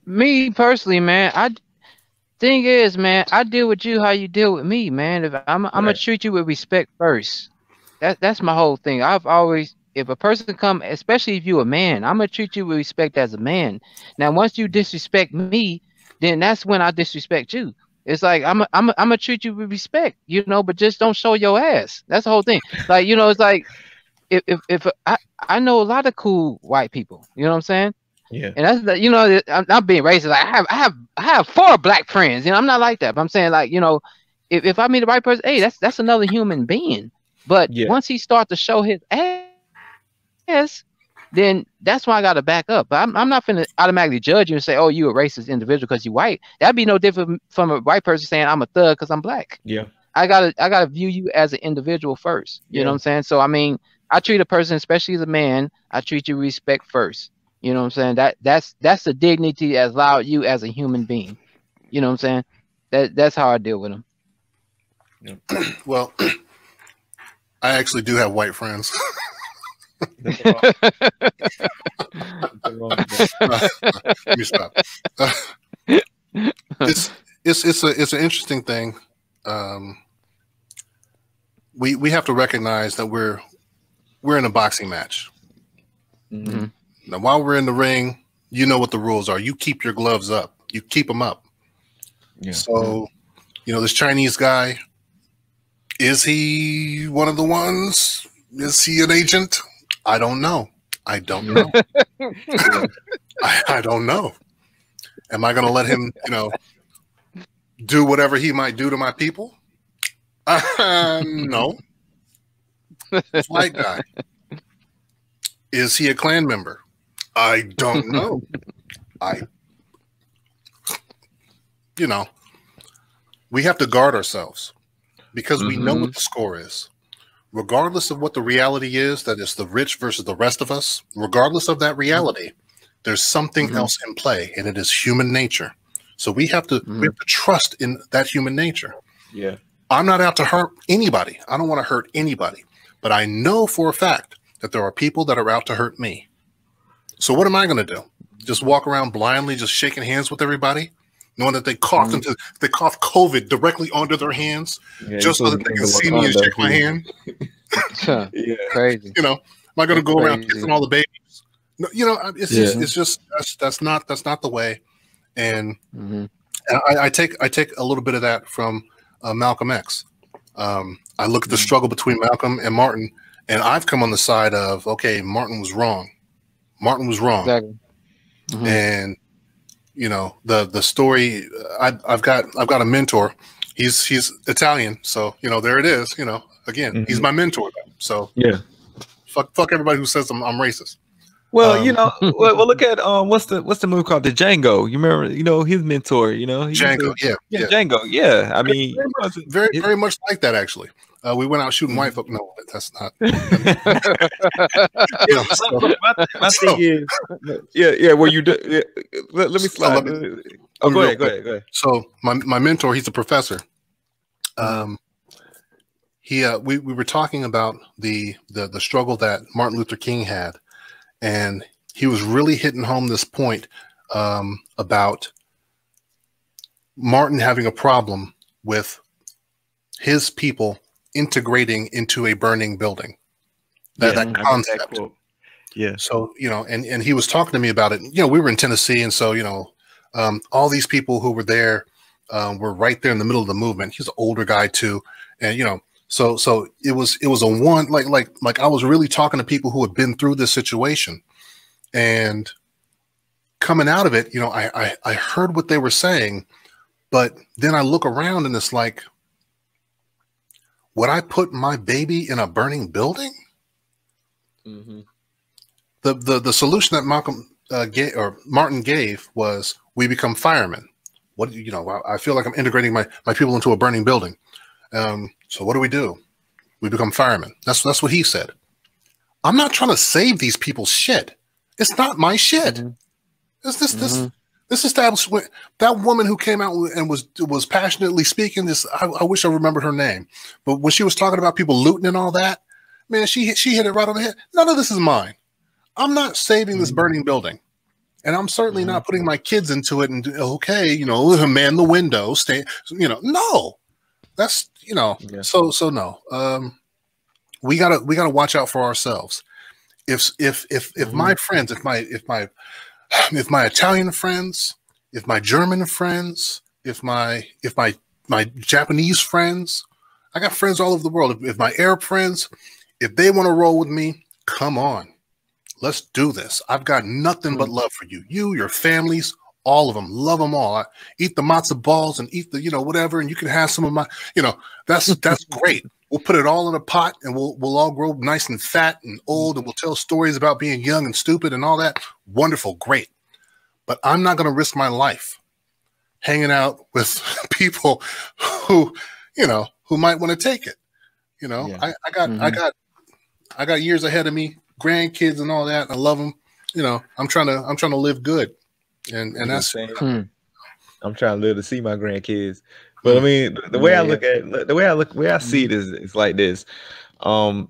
Me personally, man. Thing is, man, I deal with you how you deal with me, man. If I'm gonna treat you with respect first. That's my whole thing. I've always, if a person come, especially if you a man, I'm gonna treat you with respect as a man. Now, once you disrespect me, then that's when I disrespect you. It's like I'm gonna treat you with respect, but just don't show your ass. That's the whole thing. Like, it's like if I know a lot of cool white people, you know what I'm saying? Yeah. And that's I'm not being racist. Like I have 4 black friends. I'm not like that. But I'm saying, like, if I meet the right person, hey, that's another human being. But once he starts to show his ass, then that's why I gotta back up. But I'm not finna automatically judge you and say, oh, you a racist individual because you white. That'd be no different from a white person saying I'm a thug because I'm black. Yeah. I gotta view you as an individual first. You know what I'm saying? So I mean, I treat a person, especially as a man, I treat you with respect first. You know what I'm saying? That's the dignity that's allowed you as a human being. You know what I'm saying? That's how I deal with them. Yeah. Well, I actually do have white friends. Let me stop. It's an interesting thing. We have to recognize that we're in a boxing match. Now, while we're in the ring, you know what the rules are. You keep your gloves up. You keep them up. Yeah. So, this Chinese guy, is he one of the ones? Is he an agent? I don't know. I don't know. I don't know. Am I going to let him, do whatever he might do to my people? No. White guy. Is he a Klan member? I don't know. We have to guard ourselves because we know what the score is. Regardless of what the reality is, that is the rich versus the rest of us, regardless of that reality, there's something else in play, and it is human nature. So we have to trust in that human nature. Yeah. I'm not out to hurt anybody. I don't want to hurt anybody. But I know for a fact that there are people that are out to hurt me. So what am I going to do? Just walk around blindly, just shaking hands with everybody, knowing that they coughed they coughed COVID directly onto their hands, just so that they can see me and shake my hand? Crazy. Am I going to go around kissing all the babies? No, it's just that's not the way. And I take a little bit of that from Malcolm X. I look at the struggle between Malcolm and Martin, and I've come on the side of, okay, Martin was wrong. Martin was wrong. Exactly. And you know, the story. I've got a mentor. He's Italian, so you know, there it is. You know, again, he's my mentor. So yeah, fuck everybody who says I'm racist. Well, you know, well, look at what's the movie called? The Django. You remember? You know, his mentor. You know, Django. Yeah, Django. Yeah, I mean, very much like that actually. We went out shooting white folk. No, that's not. My thing is, yeah. Well, you do. Yeah, let me slide. Go ahead. So my mentor, he's a professor. We were talking about the struggle that Martin Luther King had, and he was really hitting home this point about Martin having a problem with his people integrating into a burning building. That concept. Yeah. So, you know, and he was talking to me about it. You know, we were in Tennessee, and so, you know, all these people who were there were right there in the middle of the movement. He's an older guy too. And, you know, so it was a one, like I was really talking to people who had been through this situation, and coming out of it, you know, I heard what they were saying, but then I look around and it's like, would I put my baby in a burning building? The solution that Martin gave was, we become firemen. What, you know, I feel like I'm integrating my people into a burning building. So what do? We become firemen. That's what he said. I'm not trying to save these people's shit. It's not my shit. This establishment, that woman who came out and was passionately speaking this, I wish I remembered her name, but when she was talking about people looting and all that, man, she hit it right on the head. None of this is mine. I'm not saving this burning building, and I'm certainly not putting my kids into it. And okay, you know, man the window, stay. You know, no, that's, you know. Yeah. So no. We gotta watch out for ourselves. If my friends, if my Italian friends, if my German friends, if my Japanese friends, I got friends all over the world. If my Arab friends, if they want to roll with me, come on, let's do this. I've got nothing but love for you. You, your families, all of them, love them all. I eat the matzo balls and eat the, you know, whatever, and you can have some of my, you know, that's great. We'll put it all in a pot, and we'll all grow nice and fat and old, and we'll tell stories about being young and stupid and all that. Wonderful, great. But I'm not going to risk my life hanging out with people who, you know, who might want to take it. You know, yeah. I got years ahead of me, grandkids and all that. I love them. You know, I'm trying to live good, and that's. I'm trying to live to see my grandkids. But I mean, the way I look at it, the way I see it is like this. I'm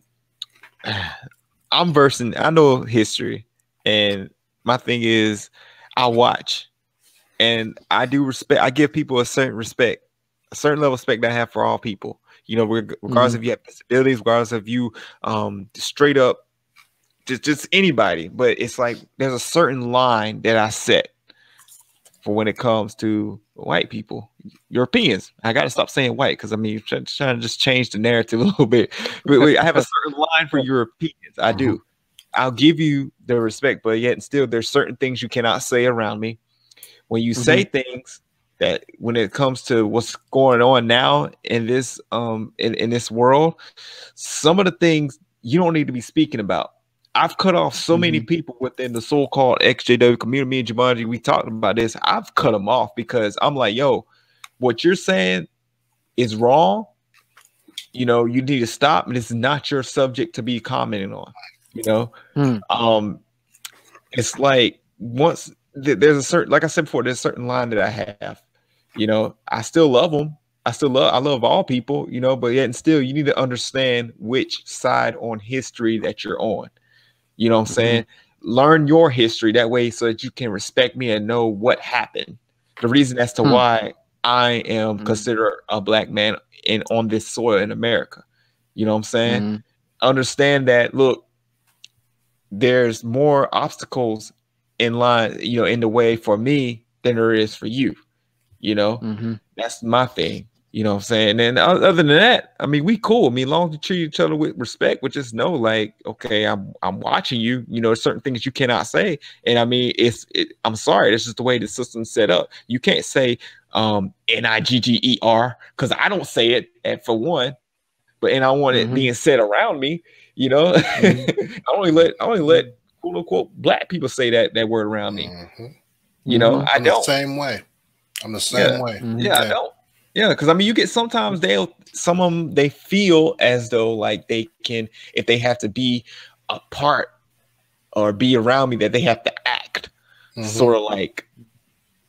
versing. I know history, and my thing is, I watch, and I do respect. I give people a certain respect, a certain level of respect that I have for all people. You know, regardless if you have disabilities, regardless if you straight up, just anybody. But it's like there's a certain line that I set for when it comes to white people, Europeans. I got to stop saying white, because I mean, trying to just change the narrative a little bit. I have a certain line for Europeans. I do. I'll give you the respect, but yet and still, there's certain things you cannot say around me. When you say things that, when it comes to what's going on now in this in this world, some of the things you don't need to be speaking about. I've cut off so many people within the so-called XJW community. Me and Jumanji, we talked about this. I've cut them off because I'm like, yo, what you're saying is wrong. You know, you need to stop, and it's not your subject to be commenting on. You know, it's like once there's a certain, like I said before, there's a certain line that I have. You know, I still love them. I love all people. You know, but yet and still, you need to understand which side on history that you're on. You know what I'm saying? Learn your history that way, so that you can respect me and know what happened. The reason as to why I am considered a black man on this soil in America. You know what I'm saying? Understand that, look, there's more obstacles in line, you know, in the way for me than there is for you. You know, that's my thing. You know what I'm saying? And other than that, I mean, we cool. I mean, long as we treat each other with respect, we just know, like, okay, I'm watching you. You know, there's certain things you cannot say. And I mean, I'm sorry, this is the way the system's set up. You can't say Nigger, because I don't say it for one, but I want it being said around me. You know, I only let quote unquote black people say that word around me. You know, I don't. The same way. I'm the same way. Yeah, I don't. Yeah, because I mean, you get sometimes some of them, they feel as though like they can, if they have to be a part or be around me, that they have to act sort of like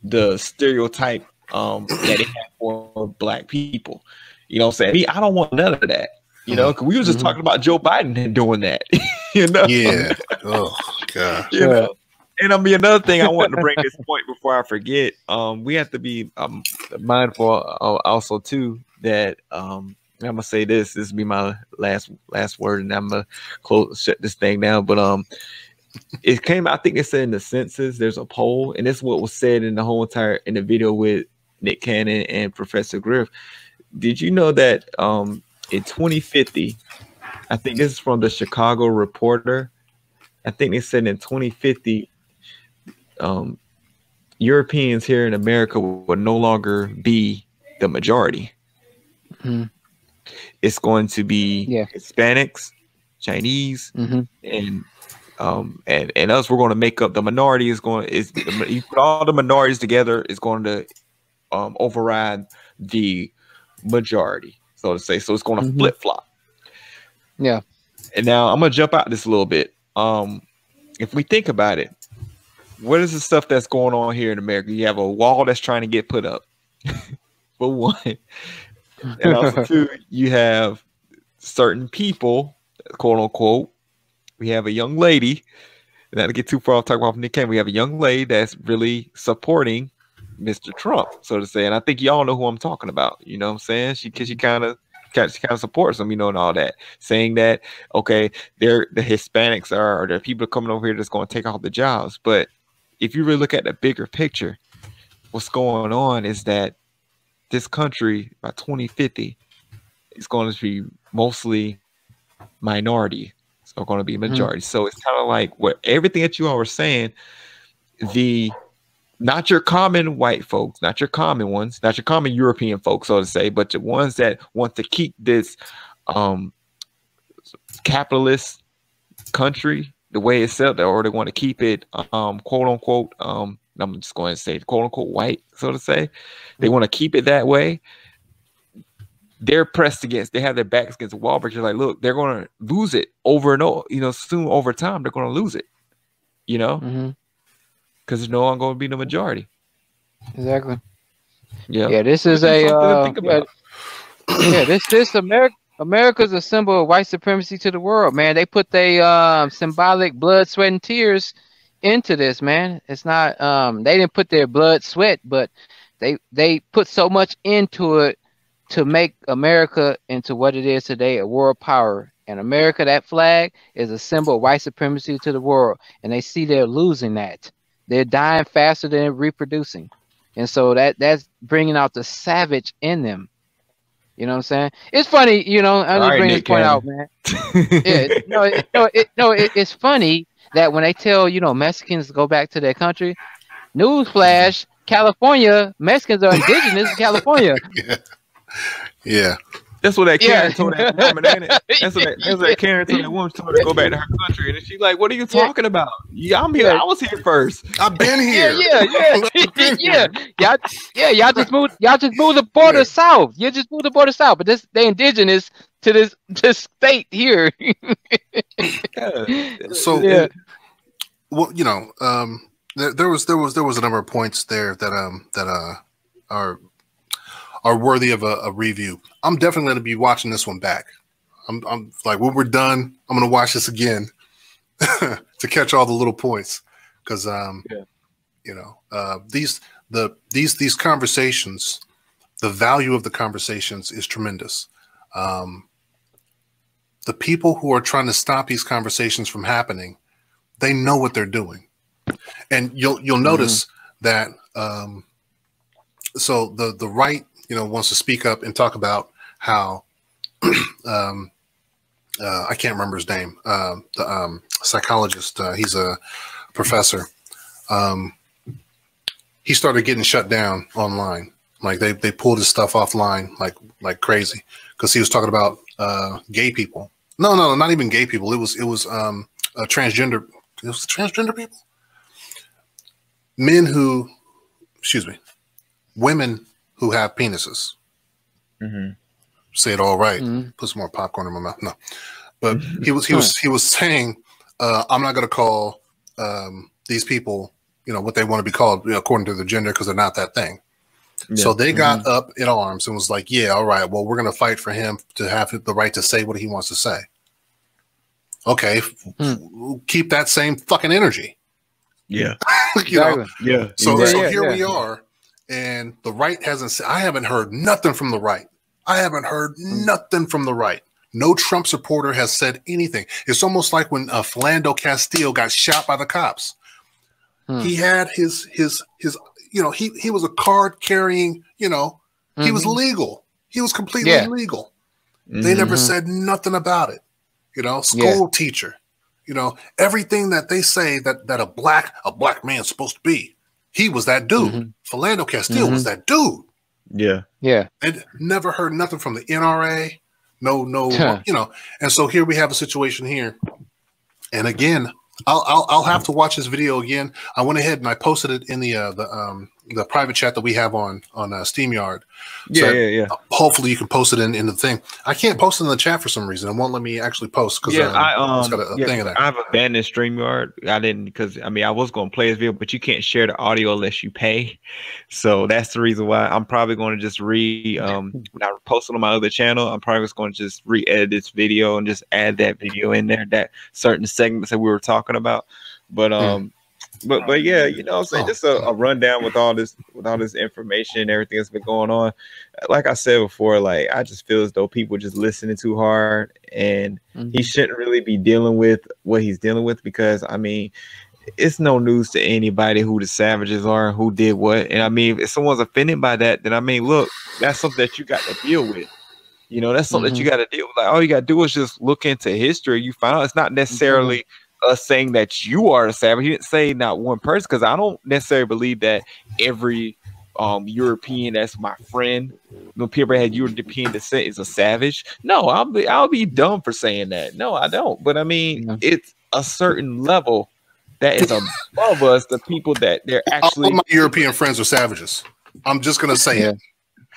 the stereotype that they have for black people. You know what I'm saying? I don't want none of that. You know, because we were just talking about Joe Biden doing that. You know? Yeah. Oh God. You know? And I mean, another thing I want to bring this point before I forget. We have to be mindful also too that I'm gonna say this. This will be my last word, and I'm gonna shut this thing down. But it came out. I think it said in the census. There's a poll, and this is what was said in the video with Nick Cannon and Professor Griff. Did you know that in 2050, I think this is from the Chicago Reporter. I think they said in 2050. Europeans here in America will no longer be the majority. It's going to be Hispanics, Chinese, and us. We're going to make up the minority. You put all the minorities together, is going to override the majority, so to say. So it's going to flip flop. Yeah. And now I'm gonna jump out this a little bit. If we think about it. What is the stuff that's going on here in America? You have a wall that's trying to get put up, for one. And also, two, you have certain people, quote unquote. We have a young lady, not to get too far off talking about Nick Cannon, we have a young lady that's really supporting Mr. Trump, so to say. And I think y'all know who I'm talking about. You know what I'm saying? She kind of supports them, you know, and all that, saying that, okay, the Hispanics or there are people coming over here that's going to take all the jobs. But if you really look at the bigger picture, what's going on is that this country by 2050 is going to be mostly minority. It's not going to be majority. So it's kind of like everything that you all were saying, not your common white folks, not your common ones, not your common European folks, so to say, but the ones that want to keep this capitalist country the way it's set, or they want to keep it, quote unquote, I'm just going to say, quote unquote, white, so to say. They want to keep it that way. They're pressed against, they have their backs against the wall, but you're like, look, they're going to lose it over and over, you know, soon over time, they're going to lose it, you know, because there's no longer going to be the majority. Exactly. Yeah. Yeah, this is this America's a symbol of white supremacy to the world, man. They put their symbolic blood, sweat, and tears into this, man. It's not they didn't put their blood, sweat, but they put so much into it to make America into what it is today, a world power. And America, that flag, is a symbol of white supremacy to the world. And they see they're losing that. They're dying faster than reproducing. And so that's bringing out the savage in them. You know what I'm saying? It's funny, you know, I'm gonna bring this point out, man. It's funny that when they tell, you know, Mexicans to go back to their country, newsflash, California, Mexicans are indigenous in California. Yeah. That's what that Karen told that woman, ain't it? That's what that Karen told that woman told her to go back to her country. And she's like, what are you talking about? Yeah, I'm here. I was here first. I've been here. Y'all just moved the border south. You just moved the border south, but they indigenous to this state here. So well, you know, there was a number of points there that are worthy of a review. I'm definitely going to be watching this one back. I'm like, when we're done, I'm going to watch this again to catch all the little points, because you know, these conversations, the value of the conversations is tremendous. The people who are trying to stop these conversations from happening, they know what they're doing, and you'll notice that. So the right wants to speak up and talk about how I can't remember his name. The psychologist, he's a professor. He started getting shut down online. Like they pulled his stuff offline like crazy because he was talking about gay people. No, not even gay people. It was transgender. It was transgender people. Women who have penises. Mm-hmm. Say it all right. Mm-hmm. Put some more popcorn in my mouth. No, but he was saying, I'm not going to call these people, what they want to be called, according to their gender, because they're not that thing. Yeah. So they got up in arms and was like, yeah, all right, well, we're going to fight for him to have the right to say what he wants to say. Okay, keep that same fucking energy. Yeah. Yeah. So here we are, and the right hasn't said, I haven't heard nothing from the right. I haven't heard nothing from the right. No Trump supporter has said anything. It's almost like when Philando Castile got shot by the cops. He had his he was a card carrying, he was legal. He was completely legal. They never said nothing about it. School teacher, everything that they say that a black man's supposed to be. He was that dude. Philando Castile was that dude. Yeah. Yeah. And never heard nothing from the NRA. No, and so here we have a situation here. And again, I'll have to watch this video again. I went ahead and I posted it in the private chat that we have on StreamYard. So yeah. Hopefully you can post it in the thing. I can't post it in the chat for some reason. It won't let me actually post because it's got a thing in there. I've abandoned StreamYard. I didn't because I was going to play this video, but you can't share the audio unless you pay. So that's the reason why I'm probably going to just when I post it on my other channel, I'm probably just going to just re-edit this video and just add that video in there, that certain segments that we were talking about. But But yeah, what I'm saying, just a rundown with all this information and everything that's been going on. Like I said before, like I just feel as though people just listening too hard, and he shouldn't really be dealing with what he's dealing with because it's no news to anybody who the savages are, who did what. And if someone's offended by that, then look, that's something that you got to deal with. That's something that you got to deal with. Like all you got to do is just look into history. You find out it's not necessarily us saying that you are a savage. He didn't say not one person, because I don't necessarily believe that every European that's my friend, when people had European descent, is a savage. No, I'll be dumb for saying that. No, I don't. But it's a certain level that is above us. The people that they're actually. All my European friends are savages. I'm just gonna say it.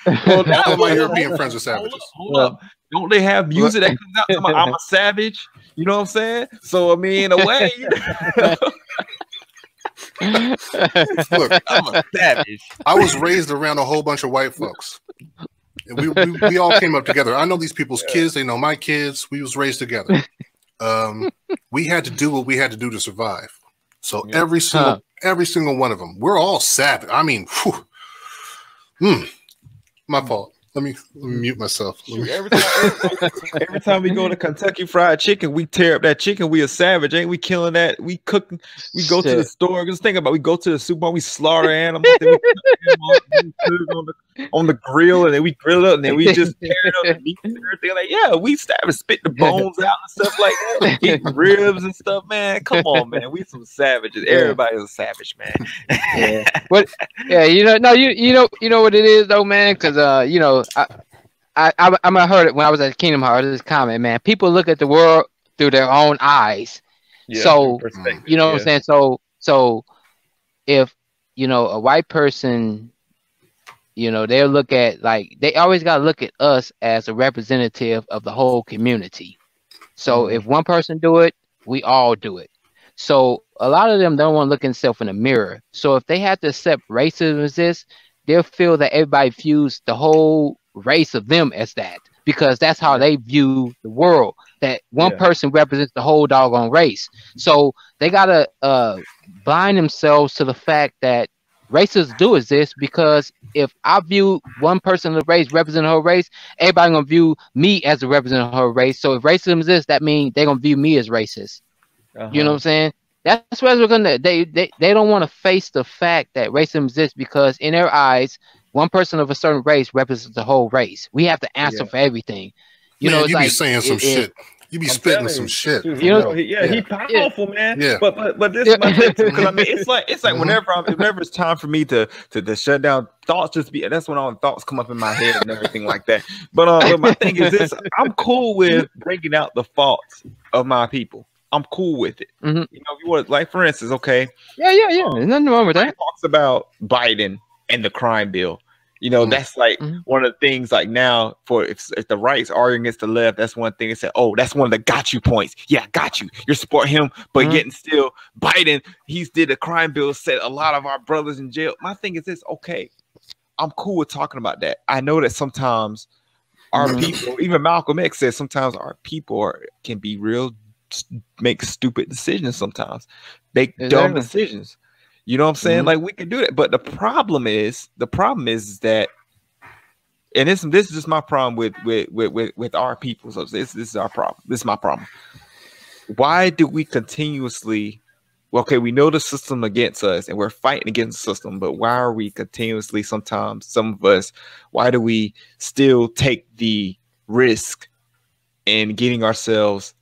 Well, all my European friends are savages. Hold up. Don't they have music that comes out to I'm a savage? You know what I'm saying? So in a way, look, I'm a savage. I was raised around a whole bunch of white folks. And we all came up together. I know these people's kids, they know my kids. We was raised together. We had to do what we had to do to survive. So every single one of them, we're all savage. My fault. Let me mute myself. Every time we go to Kentucky Fried Chicken, we tear up that chicken. We a savage, ain't we? Killing that. We cook. We go to the store. Just think about it. We go to the super market. We slaughter animals. Then we put on the grill, and then we grill it, and then we just tear it up and meat and everything. Like, we savage, spit the bones out and stuff like that. Eat ribs and stuff, man. Come on, man. We some savages. Everybody's a savage, man. You know what it is though, man, because I heard it when I was at Kingdom Hearts. This comment, man. People look at the world through their own eyes. Yeah, so what I'm saying. So if a white person, they'll look at they always got to look at us as a representative of the whole community. So if one person do it, we all do it. So a lot of them don't want to look at themselves in the mirror. So if they have to accept racism as this, they'll feel that everybody views the whole race of them as that, because that's how they view the world, that one person represents the whole doggone race. So they gotta blind themselves to the fact that racists do exist, because if I view one person of the race representing her race, everybody gonna view me as a representative of her race. So if racism exists, that means they're gonna view me as racist. You know what I'm saying? That's why we're gonna. They don't want to face the fact that racism exists, because in their eyes, one person of a certain race represents the whole race. We have to answer for everything. You know, it's you like be saying some shit. You be spitting some shit. You know, he powerful, man. Yeah. But this is my thing too, because I mean, it's like whenever it's time for me to shut down, thoughts that's when all the thoughts come up in my head and everything like that. But my thing is this: I'm cool with bringing out the faults of my people. I'm cool with it. You know, if you want, like, for instance, okay. Yeah. There's nothing wrong with that. Talks about Biden and the crime bill. You know, that's like one of the things, like, now for if the right's arguing against the left, that's one thing they say, oh, that's one of the got you points. Yeah, got you. You're supporting him, but getting still Biden, he's did a crime bill, set a lot of our brothers in jail. My thing is this, okay, I'm cool with talking about that. I know that sometimes our people, even Malcolm X says sometimes our people can be make stupid decisions sometimes. Make dumb decisions. You know what I'm saying? Like, we can do that, but the problem is that, and this is just my problem with our people. So this is our problem. This is my problem. Why do we continuously? Okay, we know the system against us, and we're fighting against the system. But why are we continuously? Sometimes, some of us, why do we still take the risk in getting ourselves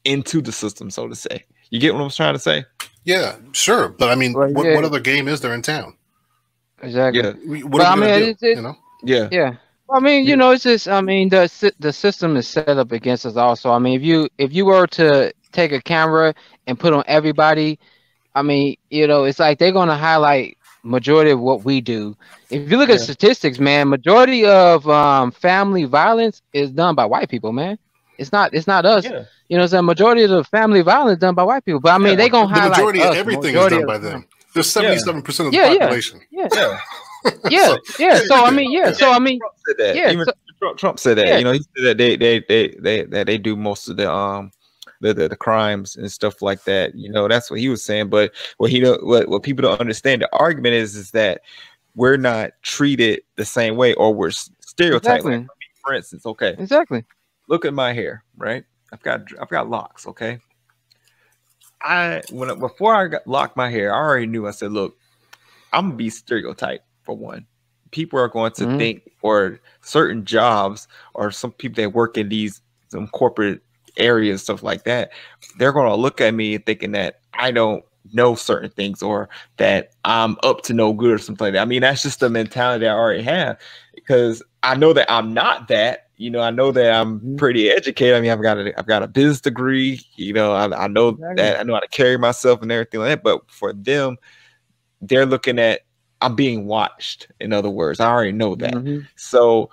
into the system, so to say? You get what I'm trying to say? Yeah, sure. But I mean, what other game is there in town? Exactly. Yeah. What are we gonna do? You know? Yeah. Yeah. I mean, you know, it's just, I mean, the system is set up against us also. I mean, if you were to take a camera and put on everybody, I mean, you know, it's like they're going to highlight majority of what we do. If you look at statistics, man, majority of family violence is done by white people, man. It's not us. Yeah. You know what I'm saying? Majority of the family violence done by white people. But I mean, they're going to highlight majority of everything is done by them. There's 77% of the population. So I mean, Trump said that. You know, he said that they do most of the crimes and stuff like that. You know, that's what he was saying. But what people don't understand, the argument is that we're not treated the same way, or we're stereotyped. Exactly. Like, for instance, okay. Exactly. Look at my hair, right? I've got locks, okay? Before I locked my hair, I already knew. I said, look, I'm gonna be stereotyped for one. People are going to think, for certain jobs, or some people that work in some corporate areas, stuff like that, they're gonna look at me thinking that I don't know certain things, or that I'm up to no good, or something like that. I mean, that's just the mentality I already have, because I know that I'm not that. You know, I know that I'm pretty educated. I mean, I've got a business degree. You know, I know that I know how to carry myself and everything like that. But for them, they're looking at, I'm being watched. In other words, I already know that. So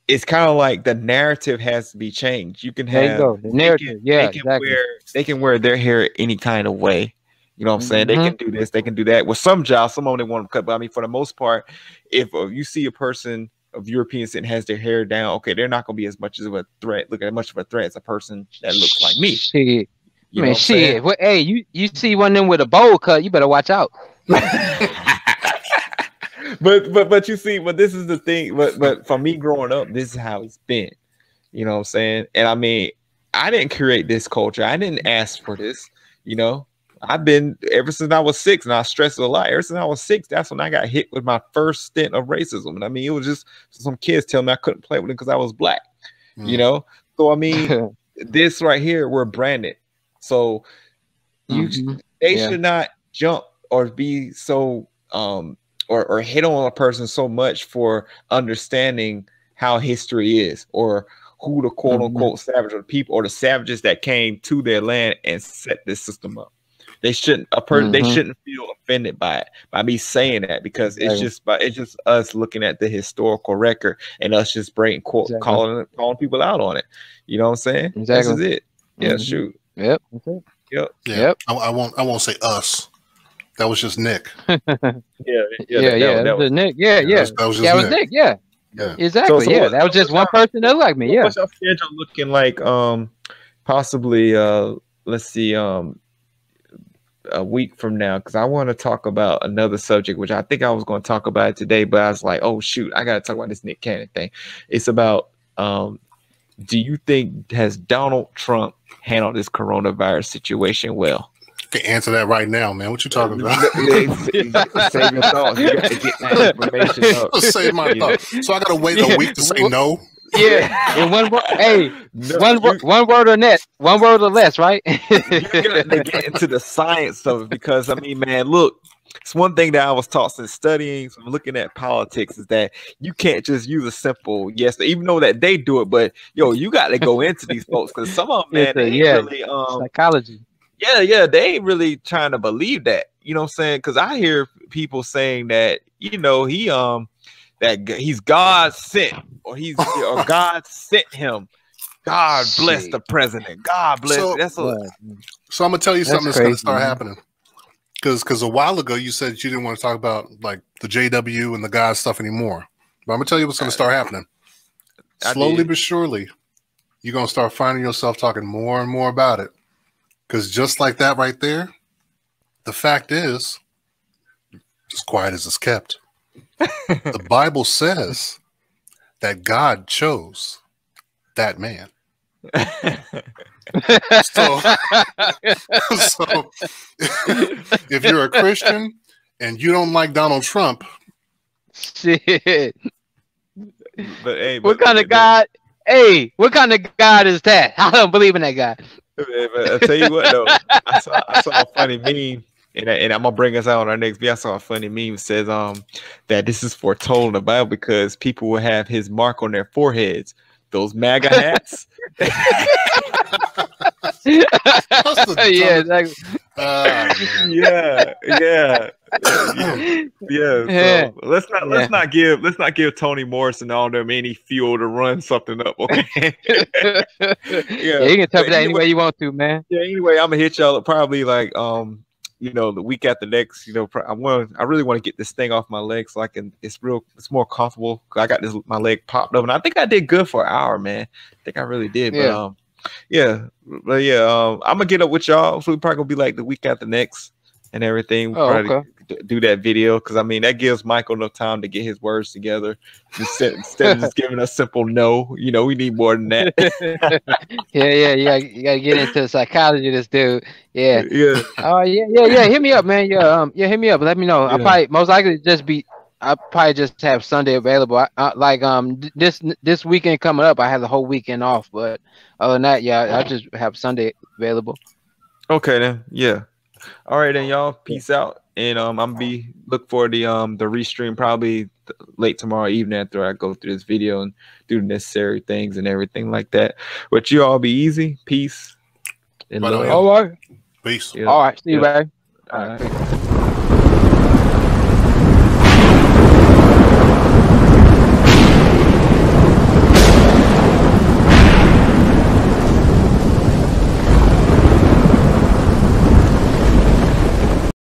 it's kind of like the narrative has to be changed. You can have the narrative. They can wear their hair any kind of way. You know what I'm saying? They can do this, they can do that. With some jobs, some of them they want to cut. But I mean, for the most part, if you see a person of European descent has their hair down, okay, they're not gonna be as much of a threat. Look at much of a threat as a person that looks like me. Shit. Man, shit. Well, hey, you see one of them with a bowl cut, you better watch out. but you see, but this is the thing. But for me growing up, this is how it's been. You know what I'm saying? And I mean, I didn't create this culture. I didn't ask for this. You know, I've been ever since I was 6, and I stress it a lot. Ever since I was 6, that's when I got hit with my first stint of racism. And I mean, it was just some kids telling me I couldn't play with them because I was black. You know, so I mean, this right here, we're branded. So they should not jump or be so or hit on a person so much for understanding how history is, or who the quote unquote savage or the people, or the savages that came to their land and set this system up. They shouldn't they shouldn't feel offended by me saying that, because it's just us looking at the historical record and us just calling people out on it. You know what I'm saying? Exactly. This is it. Yeah, shoot. Yep. Yep. I won't say us. That was just Nick. That was Nick. That was just Nick. Yeah. Exactly. So that was just one person that looked like me. Yeah. What's your schedule looking like? Possibly. Let's see. A week from now, because I want to talk about another subject, which I think I was going to talk about it today, but I was like, oh shoot, I got to talk about this Nick Cannon thing. It's about, do you think, has Donald Trump handled this coronavirus situation well? Can answer that right now, man. What you talking about? Save your thoughts. You got to get that information up. Save my thoughts. So I got to wait a week to say no. Yeah, in one word. Hey, one word or less. 1 word or less, right? You got to get into the science of it because I mean, man, look. It's one thing that I was taught since studying, from looking at politics, is that you can't just use a simple yes, even though that they do it. But yo, you got to go into these folks because some of them, man, they really psychology. Yeah, they ain't really trying to believe that. You know what I'm saying? Because I hear people saying that that he's God sent, or or God sent him. God bless the president. God bless. So I'm gonna tell you something that's gonna start happening. Because a while ago you said you didn't want to talk about like the JW and the God stuff anymore. But I'm gonna tell you what's gonna start happening. Slowly but surely, you're gonna start finding yourself talking more and more about it. Because just like that right there, the fact is, as quiet as it's kept, the Bible says that God chose that man. So if you're a Christian and you don't like Donald Trump, shit. But hey, what kind of God? Hey, what kind of God is that? I don't believe in that God. But I'll tell you what though, I saw a funny meme, and I'm gonna bring us out on our next video. I saw a funny meme that says that this is foretold in the Bible because people will have his mark on their foreheads. Those MAGA hats. Yeah, exactly. So let's not give Toni Morrison all them any fuel to run something up. Okay. Yeah, you can tell me that any way you want to, man. Yeah. Anyway, I'm gonna hit y'all probably like the week after next. I really want to get this thing off my leg so I can. It's more comfortable. I got my leg popped up, and I think I did good for an hour, man. I think I really did. Yeah. But I'm gonna get up with y'all. So we probably gonna be like the week after next and everything. Okay. Do that video because I mean that gives Michael enough time to get his words together instead of just giving a simple no. We need more than that. Yeah. You gotta get into the psychology of this dude. Yeah. Yeah. Oh yeah. Hit me up, man. Hit me up. Let me know. Yeah. I'll probably just have Sunday available. This weekend coming up, I have the whole weekend off. But other than that, I'll just have Sunday available. Okay then. Yeah. All right then, y'all. Peace out. And I'm gonna look for the restream probably late tomorrow evening after I go through this video and do the necessary things and everything like that. But you all be easy. Peace. And all right. Peace. Yeah. All right. See you, baby. All right.